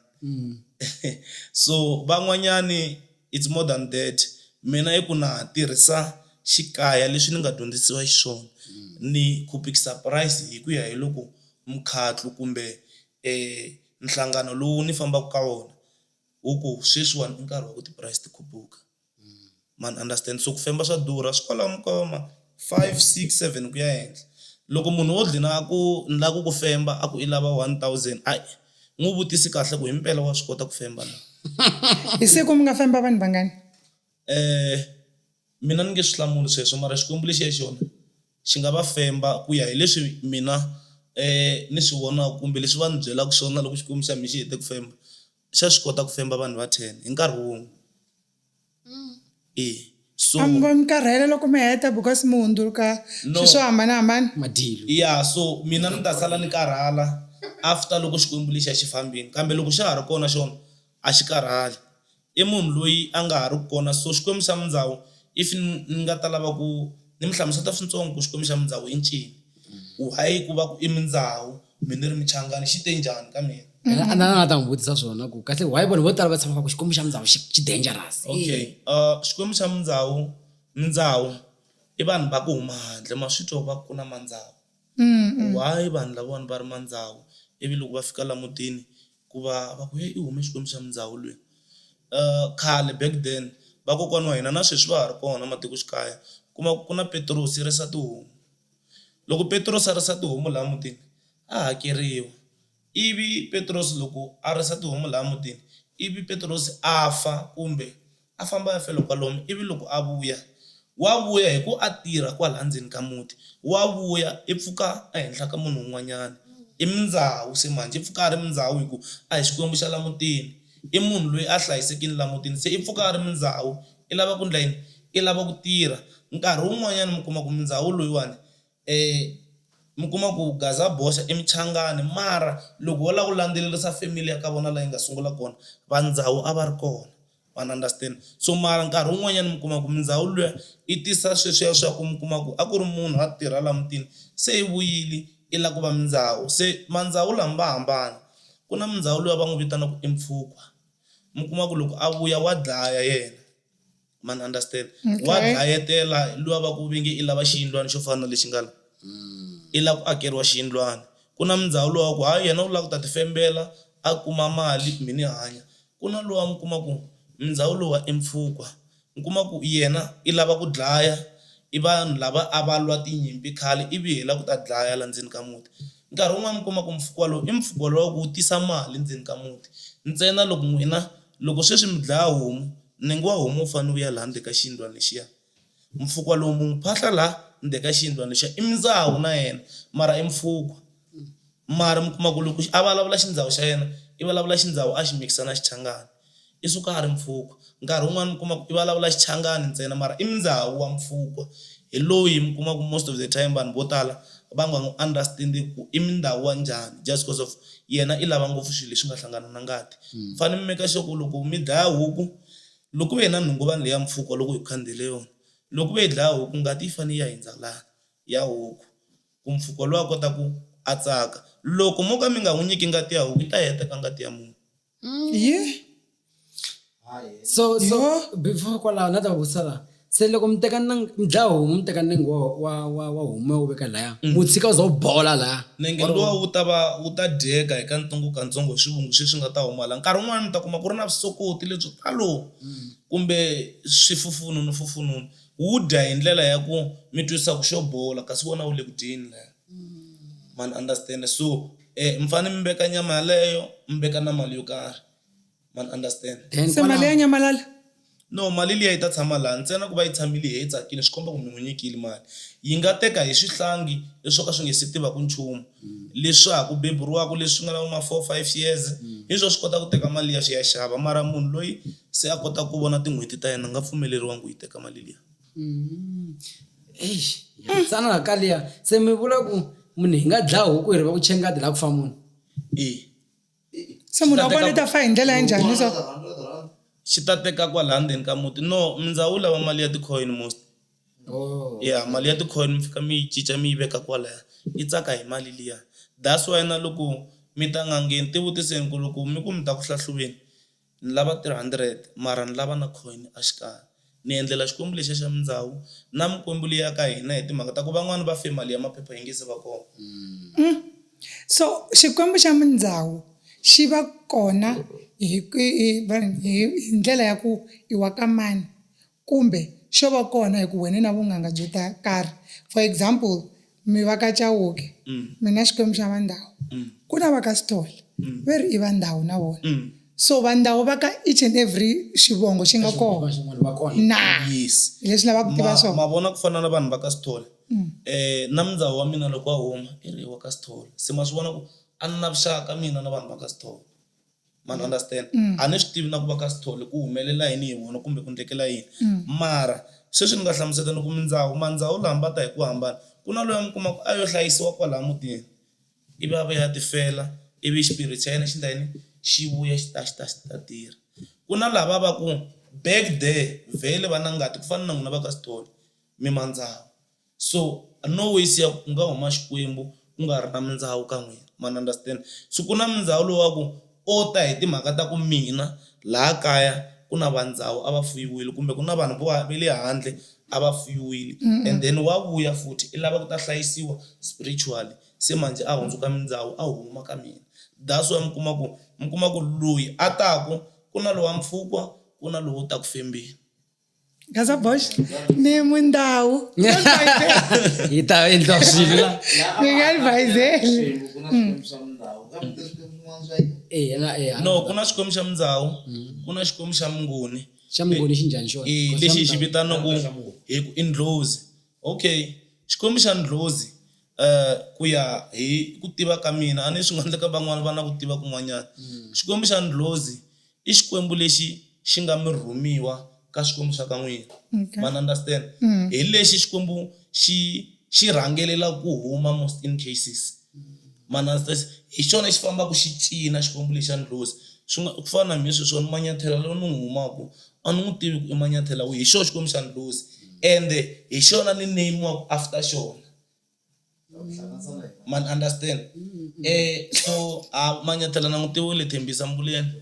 so van'wanyani it's more than that mina i ku na tirhisa xikaya leswi ni nga dyondzisiwa xiswona ni khupikisa price hi ku ya hi loko mkhatlo kumbe nhlangano lowu ni fambaka ka wona wu ku sweswiwani i nkarhi wa ku ti-price ti khupuka man understand so ku femba swa durha swi kwalamu ka 5, 6, 7 ku ya henhla loko munhu wo dlina ni lava ku femba a ku i lava 1,000 ai n'wi vutisi kahle ku himpela wa swi kota ku femba na hi siku mi nga femba vanhu vangani mina ni nge swi hlamuli sweswo mara xikwembu lexiya xona xi nga va femba ku ya hi leswi mina ni swi vonaka kumbe leswi va ni byelaka swona loko xikwembu xa mi xi hete ku femba xa swi kota ku femba vanhu va 10 hi nkarhi wun'we so mi karhele loko mi heta because mi hunduluka No. swi swo hambanahambana madilo yeah so mina ni ta sala ni karhala after loko xikwembu lexiya xi fambini kambe loko xa ha ri kona xona a xi karhali i munhu loyi a nga ha ri kona so xikwembu xa mindhawu if ni nga ta lava ku ni mi hlamuseta swintsongo ku xikwembu xa mindhawu i ncini u hayi ku va ku i mindhawu mina ni ri michangani xi te njhani ka mina a na nga ta n'wi vutisa swona ku kahle why vanhu vo tala va tshamaka ku xikwembu xa mindhawu xi dangerous okay xikwembu xa mindhawu i vanhu va ku huma handle ma swi twa va ku na mandhawu why vanhu lavawani va ri mandhawu ivi loko va fika la mutini ku va ku i hume xikwembu xa mindhawu loyi khale back then vakokwana wa hina na sweswi va ha ri kona matikoxikaya kuma ku na Petrosi risa tihomu loko Petrosi a risa tihomu laha mutini a hakeriwa ivi Petrosi loko a risa tihomu laha mutini ivi Petrosi a fa kumbe a famba ya fela kwalomu ivi loko a wa vuya hi ku a tirha kwala ndzeni ka muti wa vuya i pfuka ehenhla ka munhu un'wanyana i mindhawu se manje i pfuka a ri mindhawu hi ku a hi xikwembu xa la mutini i munhu loyi a hlayisekile la mutini se i pfuka a ri mindhawu i lava ku ndla yini i lava ku tirha nkarhi wun'wanyana mi kuma ku mindhawu loyiwani mi kuma ku gaza boxa i michangani mara loko wo lava ku landzelerisa family ya ka vona laha yi nga sungula kona va ndhawu a va ri kona one understand so mara nkarhi wun'wanyana mi kuma ku mindhawu luya i tisa sweswiya swa ku mi kuma ku a ku ri munhu a tirha la mutini se i vuyile i lava ku va mindhawu se mandhawu lama va hambana ku na mindhawu leyi va n'wi vitanaka i mpfhukwa mi kuma ku loko a vuya wa dlaya yena man understand Okay. wa dlayetela luwa va ku vingi i lava xiyindlwana xo fana na lexi nga la i lava ku akeriwa xiyindlwana ku na mindzhawu lowa ku hayi yena u lava ku ta tifembela a kuma mali kumbe ni hanya ku na lowa mi kuma ku mindzhawu lowa i mpfhukwa mi kuma ku yena i lava ku dlaya i vanhu lava a va lwa tinyimpi khale ivi hi lava ku ta dlaya la ndzeni ka muti nkarhi wun'wana mi kuma ku mpfhukwa lowu i mpfhukwa lowa ku wu tisa mali ndzeni ka muti ntsena loko n'wina loko sweswi mi dlaya homu nengi wa homu wu fanele wu ya laha ndzeni ka xiyindlwana lexiya mpfhukwa lowu mu n'wi phahla laha ndzeni ka xiyindlwana lexiya i mindzawu na yena mara i mpfhukwa mara mi kuma ku loko a vulavula xindhawu xa yena i vulavula xindhawu a xi mikisa na xichangani i suka a ri mpfhukwa nkarhi wun'wana mi kuma ku i vulavula xichangani ntsena mara i mindhawu wa mpfhukwa hi loyi mi kuma ku most of the time vanhu vo tala va nga n'wi understandi ku i mindhawu wa njhani just because of yena i lava ngopfu swilo leswi nga hlangana na ngati fane mi meka sure ku loko mi dlaya huku loko ve na nhungu vanhu leya mpfhukwa loko hi khandziyile yona loko ve hi dlaya huku ngati yi fane yi ya hindza laha ya huku ku mpfhukwa lowu a kota ku a tsaka loko mo ka mi nga n'wi nyiki ngati ya huku yi ta heta ka ngati ya munhu so before kwalaho na ta vutisa laha se loko mi teka mi dlaya homu mi teka nengi wa homu ya wu veka laya mu tshika u za wu bola laya nenge luwa wu ta dyeka hi katsongo hi swivungu sweswi nga ta huma laha nkarhi wun'wana mi ta kuma ku ri na vusokoti lebyo talo kumbe swifufununu wu dya hi ndlela ya ku mi twisisa ku xo bola kasi wona wu le ku dyeni laya man understand so mi fanele mi veka nyama yaleyo mi veka na mali yo karhi man understand Then se mali ya nyamalala no mali liya yi ta tshama laha ntsena ku va yi tshamile hi tsakile swi komba ku mi n'wi nyikile mali yi nga teka hi swihlangi leswo ka swi nge se tivaku nchumu leswi ha ku beburiwaku leswi nga na ma 4-5 years hi swo swi kota ku teka mali ya swi ya xava mara munhu loyi se a kota ku vona tin'hweti ta yena nga pfumeleriwangi ku yi teka mali liya tsana la kaliya se mi vula ku munhu hi nga dlaya huku hi ri va ku chengati laha ku fa munhu se munhu wa kona i ta fa hi ndlela ya njhani so xi ta teka kwalaha ndzeni ka muti no mindhawu lava mali ya ticoin most mali ya ticoin mi fika mi yi cinca mi yi veka kwalaya yi tsaka hi mali liya that's why na loko mi ta ngangeni ti vutiseni ku loko mi ku mi ta ku hlahluveni ni lava 300 mara ni lava na coin a xikarhi ni endlela xikwembu lexiya xa mindhawu na mikwembu liya ka hina hi timhaka ta ku van'wani va fe mali ya maphepha yi nge se va kona so xikwembu xa mindhawu xi va kona hi ndlela ya ku i wa ka mani kumbe xo va kona hi ku wena na vun'anga byo karhi for example mi va ka Chauke mina xikwembu xa va ndhawu ku na va ka Sithole ve ri i va ndhawu na vona so va ndhawu va ka each and every xivongo xi nga kona na yes hi leswi lavaka ku tiva swona ma vona ku fana na vanhu va ka Sithole na mindhawu wa mina loko a huma i ri wa ka Sithole se ma swi vona ku a ni na vuxaka mina na vanhu va ka Sithole man understand a ni swi tivi na ku va ka Sithole ku humelela yini hi vona kumbe ku endlekela yini mara sweswi ni nga hlamuseta ni ku mandhawu lama va ta hi ku hambana ku na loyi mi kuma ku a yo hlayisiwa kwalaha mutini ivi a va ya tifela ivi xipirit xa yena xi ta yini xi vuya xi ta tirha ku na lava va ku back there vhele va na ngati ku fana na n'wina va ka Sithole mi mandhawu so no ways ya ku nga huma xikwembu ku nga ri na mindhawu ka n'wina man understand so ku na mindhawu lowu wa ku o ta hi timhaka ta ku mina laha kaya ku na vandhawu a va fuyiwile kumbe ku na vanhu va le handle a va fuyiwile and then wa vuya futhi i lava ku ta hlayisiwa spiritually se manje a hundzuka mindhawu a huma ka mina that's why mi kuma ku loyi a taku ku na lowa mpfhukwa ku na lowu ta ku fembeni Gaza Bosch ni mundawu yi ta endla swilo la ni nga adviseli no ku na xikwembu xa mindhawu ku na xikwembu xa mungoni xa mungoni xi njhani xona lexi hi xi vitanaku hi ku i ndlozi okay xikwembu xa ndlozi ku ya hi ku tiva ka mina a ni swi nga endleka van'wana va na ku tiva kun'wanyana xikwembu xa ndlozi i xikwembu lexi xi nga mi rhumiwa ka xikwembu xa ka n'wina man understand hi lexi xikwembu xi rhangelela ku huma most in cases man understand hi xona xi fambaka xi cina xikwembu lexi xa ndlozi swi nga ku fana na mina sweswo ni manyathela lowu ni n'wi humaka a ni n'wi tivi ku i manyathela wihi hi xona xikwembu xa ndlozi ende hi xona ni name-iwaku after xona man understand so a manyathela na n'wi tivi le Thembisa Mbuleni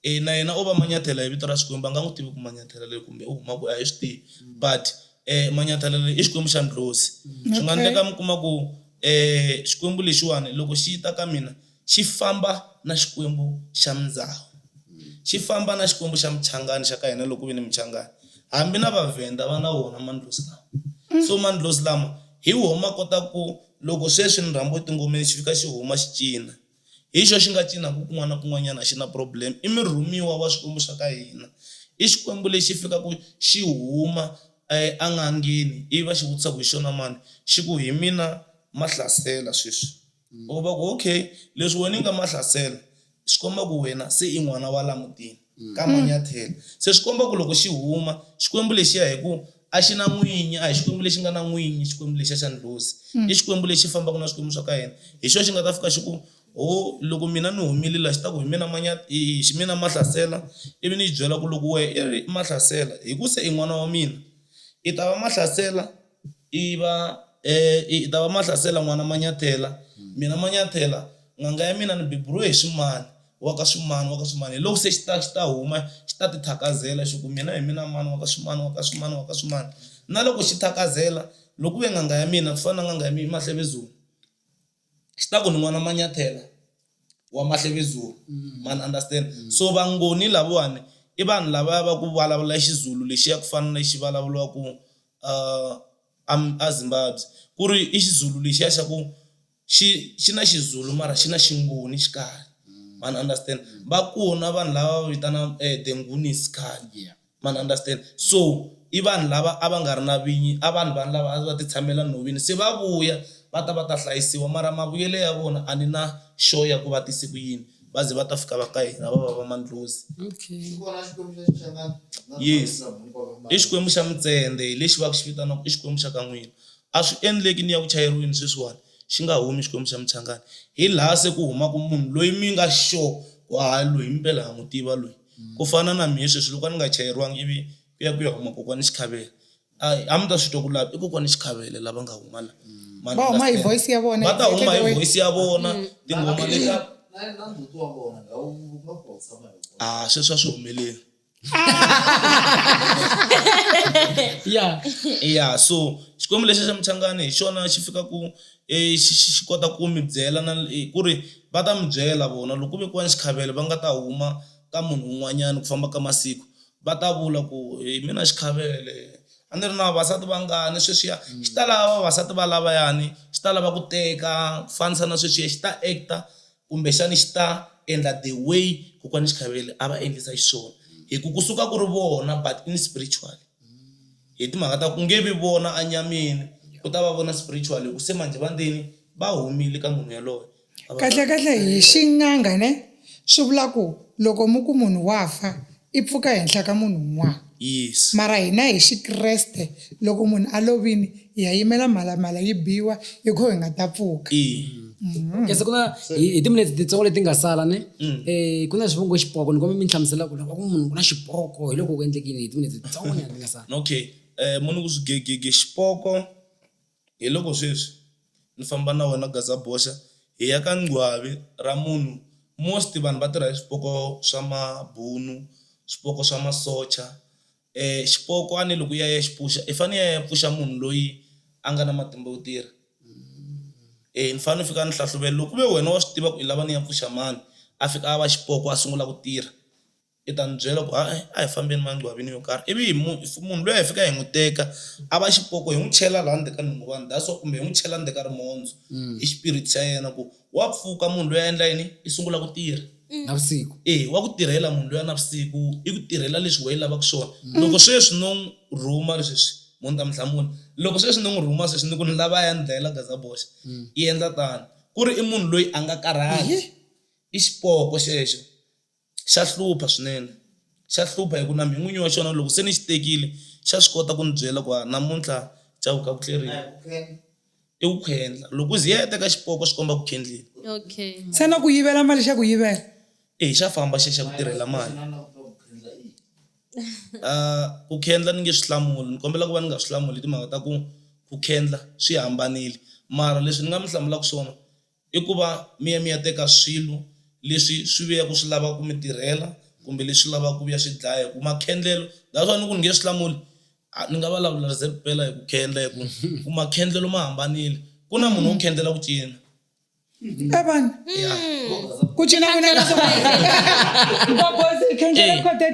na yena o va manyathela hi vito ra Xikwembu a nga n'wi tivi ku manyathela leyi kumbe u huma ku a hi swi tivi but manyathela leyi i Xikwembu xa ndlozi swi nga endleka mi kuma ku Xikwembu lexiwani loko xi ta ka mina xi famba na Xikwembu xa Mudzawu xi famba na Xikwembu xa Muchangani xa ka hina loko vi ni Muchangani hambi na vaVenda va na wona mandlozi lama so mandlozi lama hi wona ma kota ku loko sweswi ni rhambo etingomeni xi fika xi huma xi cina hi xo xi nga cinaka kun'wana na kun'wanyana xi na problem i mirhumiwa wa Xikwembu xa ka hina i Xikwembu lexi fikaka xi huma a ngangeni ivi va xi vutisaka hi xona mani xi ku hi mina mahlasela sweswi u va ku okay leswi wena yi nga mahlasela swi komba ku wena se i n'wana wa la mutini ka manyathela se swi komba ku loko xi huma Xikwembu lexiya hi ku a xi na n'winyi a hi Xikwembu lexi nga na n'winyi Xikwembu lexiya xa ndlozi i Xikwembu lexi fambaka na Swikwembu swa ka hina hi xo xi nga ta fika xi ku loko mina ni humile la xi ta ku hi mina mahlasela ivi ni yi byela ku loko wehe i ri mahlasela hi ku se i n'wana wa mina i ta va mahlasela i ta va mahlasela n'wana manyathela mina manyathela n'anga ya mina ni beburiwe hi swimani wa ka swimani loko se xi ta huma xi ta ti thakazela xi ku mina hi mina mani wa ka swimani na loko xi thakazela loko ve n'anga ya mina ku fana na n'anga ya mina Mahlevezulu xi ta ku ni n'wana manyathela wa Mahlevezulu man understand so vangoni lavawani i vanhu lava va ku vulavula xizulu lexiya ku fana na xi vulavuriwaku a Zimbabwe ku ri i xizulu lexiya xa ku xi na xizulu mara xi na xingoni xikarhi man understand va kona vanhu lava va vitana the Ngunis khale man understand so i vanhu lava a va nga ri na vinyi a vanhu lava a va ti tshamela nhoveni se va vuya va ta hlayisiwa mara mavuyelo ya vona a ni na show ya ku va tise ku yini va ze va ta fika va ka hina va mandlozi yes i Xikwembu xa Mutsende hi lexi va ku xi vitanaka i Xikwembu xa ka n'wina a swi endleki ni ya ku chayeriweni sweswiwani xi nga humi Xikwembu xa Muchangani hi laha se ku humaka munhu loyi mi nga sure ku loyi impela ha n'wi tiva loyi ku fana na mihe sweswi loko a ni nga chayeriwangi ivi ku ya huma kokwani Xikhavela a mi ta swi twa ku lava i kokwani Xikhavela lava nga huma la va huma hi voice ya vona va ta huma hi voice ya vona tingoma leta sweswi a swi humeleli yeah so Xikwembu lexi xa Muchangani hi xona xi fika ku xi kota ku mi byela ku ri va ta mi byela vona loko ve kwani Xikhavela va nga ta huma ka munhu un'wanyana ku famba ka masiku va ta vula ku hi mina Xikhavela a ni ri na vavasati vangani sweswiya xi ta lava vavasati va lavayani xi ta lava ku teka ku fanisa na sweswiya xi ta acta kumbexani xi ta endla the way kokwani Xikhavela a va endlisa xiswona hi ku kusuka ku ri vona but in spiritual hi timhaka ta ku nge vi vona anyamini ku ta va vona spiritual hi ku se manje vandzeni va humile ka munhu yaloye kahle hi xin'anga ne swi vula ku loko mu ku munhu wa fa i pfuka henhla ka munhu un'wana yes mara hina hi Xikreste loko munhu a lovini hi ya yimela mhalamhala yi biwa hi kho hi nga ta pfuka kese kuna hi timinete titsongo leti nga sala ne ku na xivongo xipoko ni kombe mi hlamusela ku loko munhu ku na xipoko hi loko ku endlekini hi timinete titsongo nyana ti nga sala okay munhu ku swigegege xipoko hi loko sweswi ni famba na wena Gaza Bosha hi ya ka ngwavi ra munhu most vanhu va tirha hi swipoko swa mabunu swipoko swa masocha xipoko a ni loko ya xipusha i fane ya pfuxa munhu loyi a nga na matimba yo tirha ni fane fika ni hlahluvela loko ve wena wa swi tiva ku i lava ni ya pfuxa mani a fika a va xipoko a sungula ku tirha i ta ni byela ku a hi fambeni mangwavini yo karhi ivi munhu loyi a hi fika hi n'wi teka a va xipoko hi n'wi chela laha ndzeni ka nhungwani daso kumbe hi n'wi chela ndzeni ka rimondzo hi xipiriti xa yena ku wa pfuka munhu loyi a endla yini i sungula ku tirha navusiku wa ku tirhela munhu loyi navusiku i ku tirhela leswi wehe lavaka swona loko sweswi no rhuma leswi munhu ta mi hlamula loko sweswi no n'wi rhuma sweswi ni ku ni lava ya ndlela Gaza Bosha yi endla tani ku ri i munhu loyi a nga karhali i xipoko xexo xa hlupha swinene xa hlupha hi ku na min'winyi wa xona loko se ni xi tekile xa swi kota ku ni byela ku namuntlha cavuka ku tleriwa i ku khendla loko zi ya teka xipoko swi komba ku khendleni Okay. se na ku yivela mali xa ku yivela xa famba xa ku tirhela mali ku khendla ni nge swi hlamuli ni kombela ku va ni nga swi hlamuli hi timhaka ta ku khendla swi hambanile mara leswi ni nga mi hlamulaka swona i ku va mi ya teka swilo leswi swi vuyaku swi lava ku mi tirhela kumbe leswi lavaka ku ya swi dlaya ku makhendlelo that's why ni ku ni nge swi hlamuli ni nga vulavula rizepela hi ku khendla hi ku makhendlelo ma hambanile ku na munhu wo khendlela ku cina Evan ku cina wena na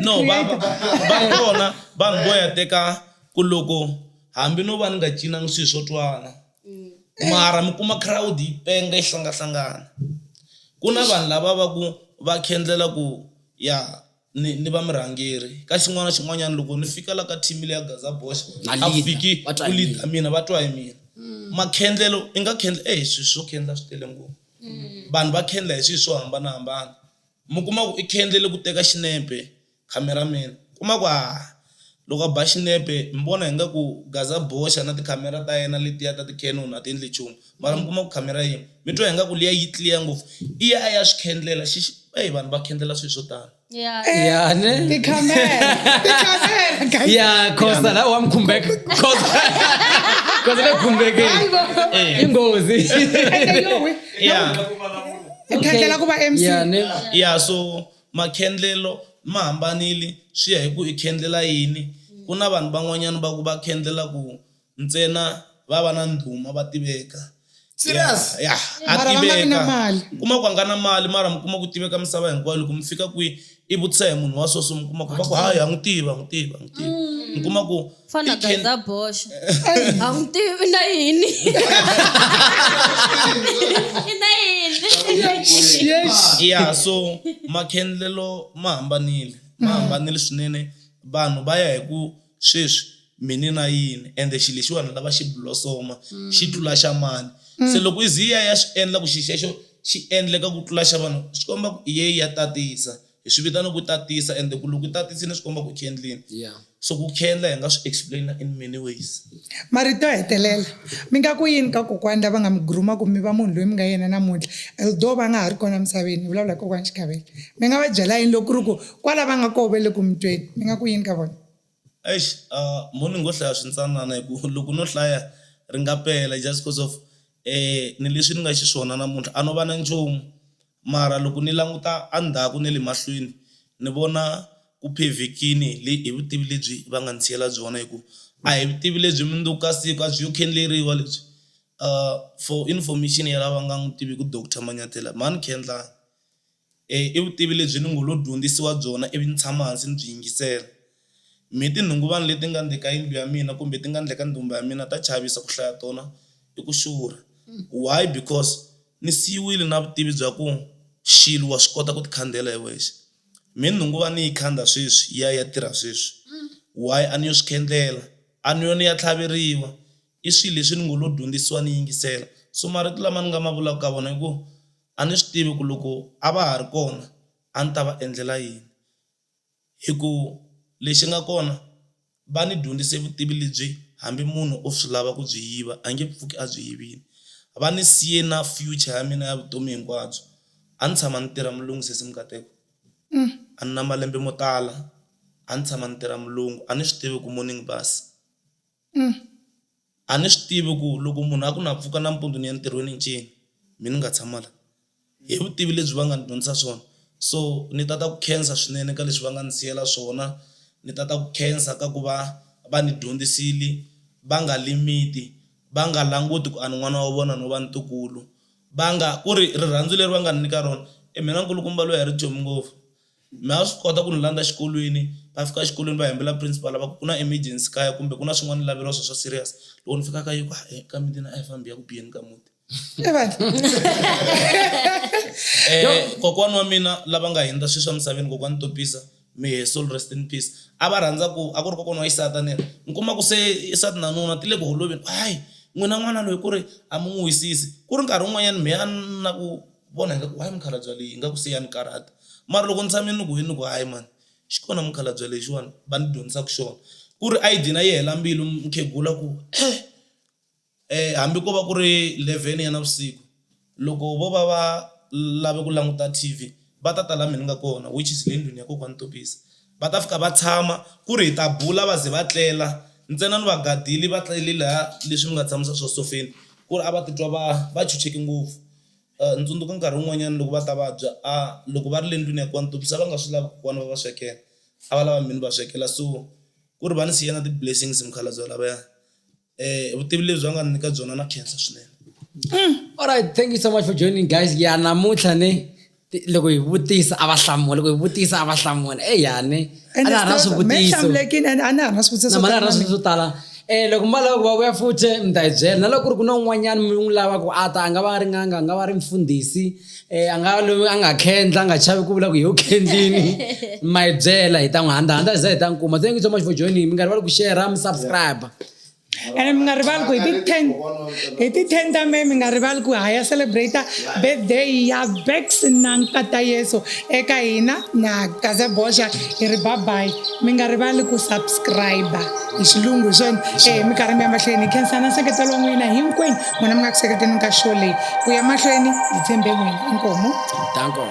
no va kona vanhu vo ya teka ku loko hambi no va ni nga cinangi swilo swo twana mara mi kuma crowd yi penga yi hlangahlangana ku na vanhu lava va ku va khendlela ku ya ni va murhangeri ka xin'wana xin'wanyana loko ni fika la ka team le ya Gaza Bosch a fiki ku leader mina va twa hi mina makhendlelo i nga khendla swilo swo khendla swi tele ngopfu vanhu va khendla hi swilo swo hambanahambana mi kuma ku i khendlele ku teka xinepe cameraman kuma ku loko a ba xinepe mi vona hi nga ku Gaza Bosch na tikhamera ta yena letiya ta ti-Canon a ti endli nchumu mara mi kuma ku khamera yin'we mi twa hi nga ku liya yi clear ngopfu i ya swi khendlela vanhu va khendlela swilo swo tala Yeah, ne? Tikhamera Yeah, khosa la wamkhumbeka. Khosa le khumbeke. Ingozi. khendlela ku va MC Yeah, ne? Yeah, so makhendlelo ma hambanile swi ya hi ku i khendlela yini ku na vanhu van'wanyana va ku va khendlela ku ntsena va va na ndhuma va tiveka Serious? Yeah, Mara va nga vi na mali. kuma ku a nga na mali mara mi kuma ku tiveka misava hinkwayo loko mi fika kwihi i vutisa hi munhu wa soso mi kuma ku va ku hayi a n'wi tiva mi kuma ku fana Gaza Bosch a n'wi tivi na yini yeah so makhendlelo ma hambanile swinene vanhu va ya hi ku sweswi mini na yini ende xilo lexiwani lava xi blosoma xi tlula xa mani se loko i ziya ya swi endla ku xixexo xi endleka ku tlula xa vanhu swi komba ku yeyi ya tatisa hi swi vitana ku tatisa ende ku loko i tatisini swi komba ku khendleni Yeah. so ku khendla hi nga swi explaina in many ways marito hetelela mi nga ku yini ka kokwani lava nga mi guruma ku mi va munhu loyi mi nga yena namuntlha although va nga ha ri kona misaveni ni vulavula kokwani Xikhavela mi nga va byela yini loko ku ri ku kwala va nga koho ve le ku mi tweni mi nga ku yini ka vona mo ni ngo hlaya swintsanana hi ku loko no hlaya ri nga pela just because of ni leswi ni nga xiswona namuntlha a no va na nchumu mara loko ni languta endzhaku ni le mahlweni ni vona ku phevekini hi vutivi lebyi va nga ni siyela byona hi ku a hi vutivi lebyi mundzuku ka siku a byi yo khendleriwa lebyi for information ya lava nga n'wi tivi ku Dr. Manyathela mani khendlani i vutivi lebyi ni ngo lo dyondzisiwa byona ivi ni tshama hansi ni byi yingisela mi tinhunguvani leti nga ndleka yindlu ya mina kumbe ti nga ndleka ndumba ya mina ta chavisa ku hlaya tona i ku xurha why because ni siyiwile na vutivi bya ku xilo wa swi kota ku ti khandela hi wexe mi nhunguva ni yi khanda sweswi ya tirha sweswi why a ni yo swi khendlela a ni yo ni ya tlhaveriwa i swilo leswi ni ngo lo dyondzisiwa ni yingisela so marito lama ni nga ma vulaka ka vona hi ku a ni swi tivi ku loko a va ha ri kona a ni ta va endlela yini hi ku lexi nga kona va ni dyondzise vutivi lebyi hambi munhu o swi lava ku byi yiva a nge pfuki a byi yivini va ni siye na future ya mina ya vutomi hinkwabyo a ni tshama ni tirha mulungu sesi Mukateko a ni na malembe mo tala a ni tshama ni tirha mulungu a ni swi tivi ku morning bus a ni swi tivi ku loko munhu a ku na pfuka nampundzu ni ya ntirhweni ncini mina ni nga tshama la hi vutivi lebyi va nga ni dyondzisa swona so ni tata ku khensa swinene ka leswi va nga ni siyela swona ni tata ku khensa ka ku va ni dyondzisile va nga limiti va nga languti ku a ni n'wana wa vona no va ntukulu va nga ku ri rirhandzu leri va nga ni nyika rona mina nkulukumba loyi a ri chomi ngopfu mi a swi kota ku ni landa xikolweni va fika xikolweni va hembela principal va ku na emergency kaya kumbe ku na swin'wana laveriwa swo serious loko ni fika ka yi ku ka mitina a yi fambi ya ku biyeni ka muti kokwani wa mina lava nga hundza swilo swa misaveni kokwani Topisa may soul rest in peace a va rhandza ku a ku ri kokwani wa xisati ni mi kuma ku se isati na nuna ti le ku holoveni hayi n'wina n'wana loyi ku ri a mi n'wi wisisi ku ri nkarhi wun'wanyana me a na ku vona hi nga ku hayi mukhalabye leyi hi nga ku se ya ni karata mara loko ni tshamini ni ku yini ku hayi mani xi kona mukhalabye lexiwani va ni dyondzisaka xona ku ri ID na yi hela mbilu mukhegula ku hambi ko va ku ri 11 ya navusiku loko vo va lave ku languta TV va ta tala mina nga kona which is le ndlwini ya kokwani Topisa va ta fika va tshama ku ri hi ta bula va ze va tlela ntsena ni va gadile va tlelile laha leswi mi nga tshamisa swo sofeni ku ri a va titwa va chucheki ngopfu ndzi tsundzuka nkarhi wun'wanyana loko va ta vabya loko va ri le ndlwini ya kwantopisa va nga swi lavi kokwana va va swekela a va lava mini va swekela so ku ri va ni siyena ti-blessings mukhalabye lavaya vutivi lebyi va nga nyika byona na khensa swinene. Alright, thank you so much for joining guys. Ya namuntlha ne loko hi vutisa a va hlamula loko hi vutisa a va hlamula yani And ana ra swivutiso hlamulekini and a na ha ri na swivutiso na mana ra swivutiso swo tala loko mi lava ku va vuya futhi mi ta hi byela na loko ku ri ku na un'wanyana mi n'wi lava ku ata a nga va ri nganga a nga va ri mfundhisi a nga loyi a nga khendla a nga chavi ku vula ku hi yo khendlini ma hi byela hi ta n'wi handahanda hi za hi ta n'wi kuma. Thank you so much for joining. Mi nga rivali ku share mi subscribe. And mi nga rivali ku hi ti 10 ta May mi nga rivali ku ha ya celebrate birthday ya Bex na nkata Yesu eka hina na Gaza Bosha hi ri bye bye. Mi nga rivali ku subscribe hi xilungu swona mi karhi mi ya mahlweni hi khensana nseketelo wa n'wina hinkwenu n'wina mi nga ku seketeni ka show leyi ku ya mahlweni hi tshembe n'wina inkomo. Danko.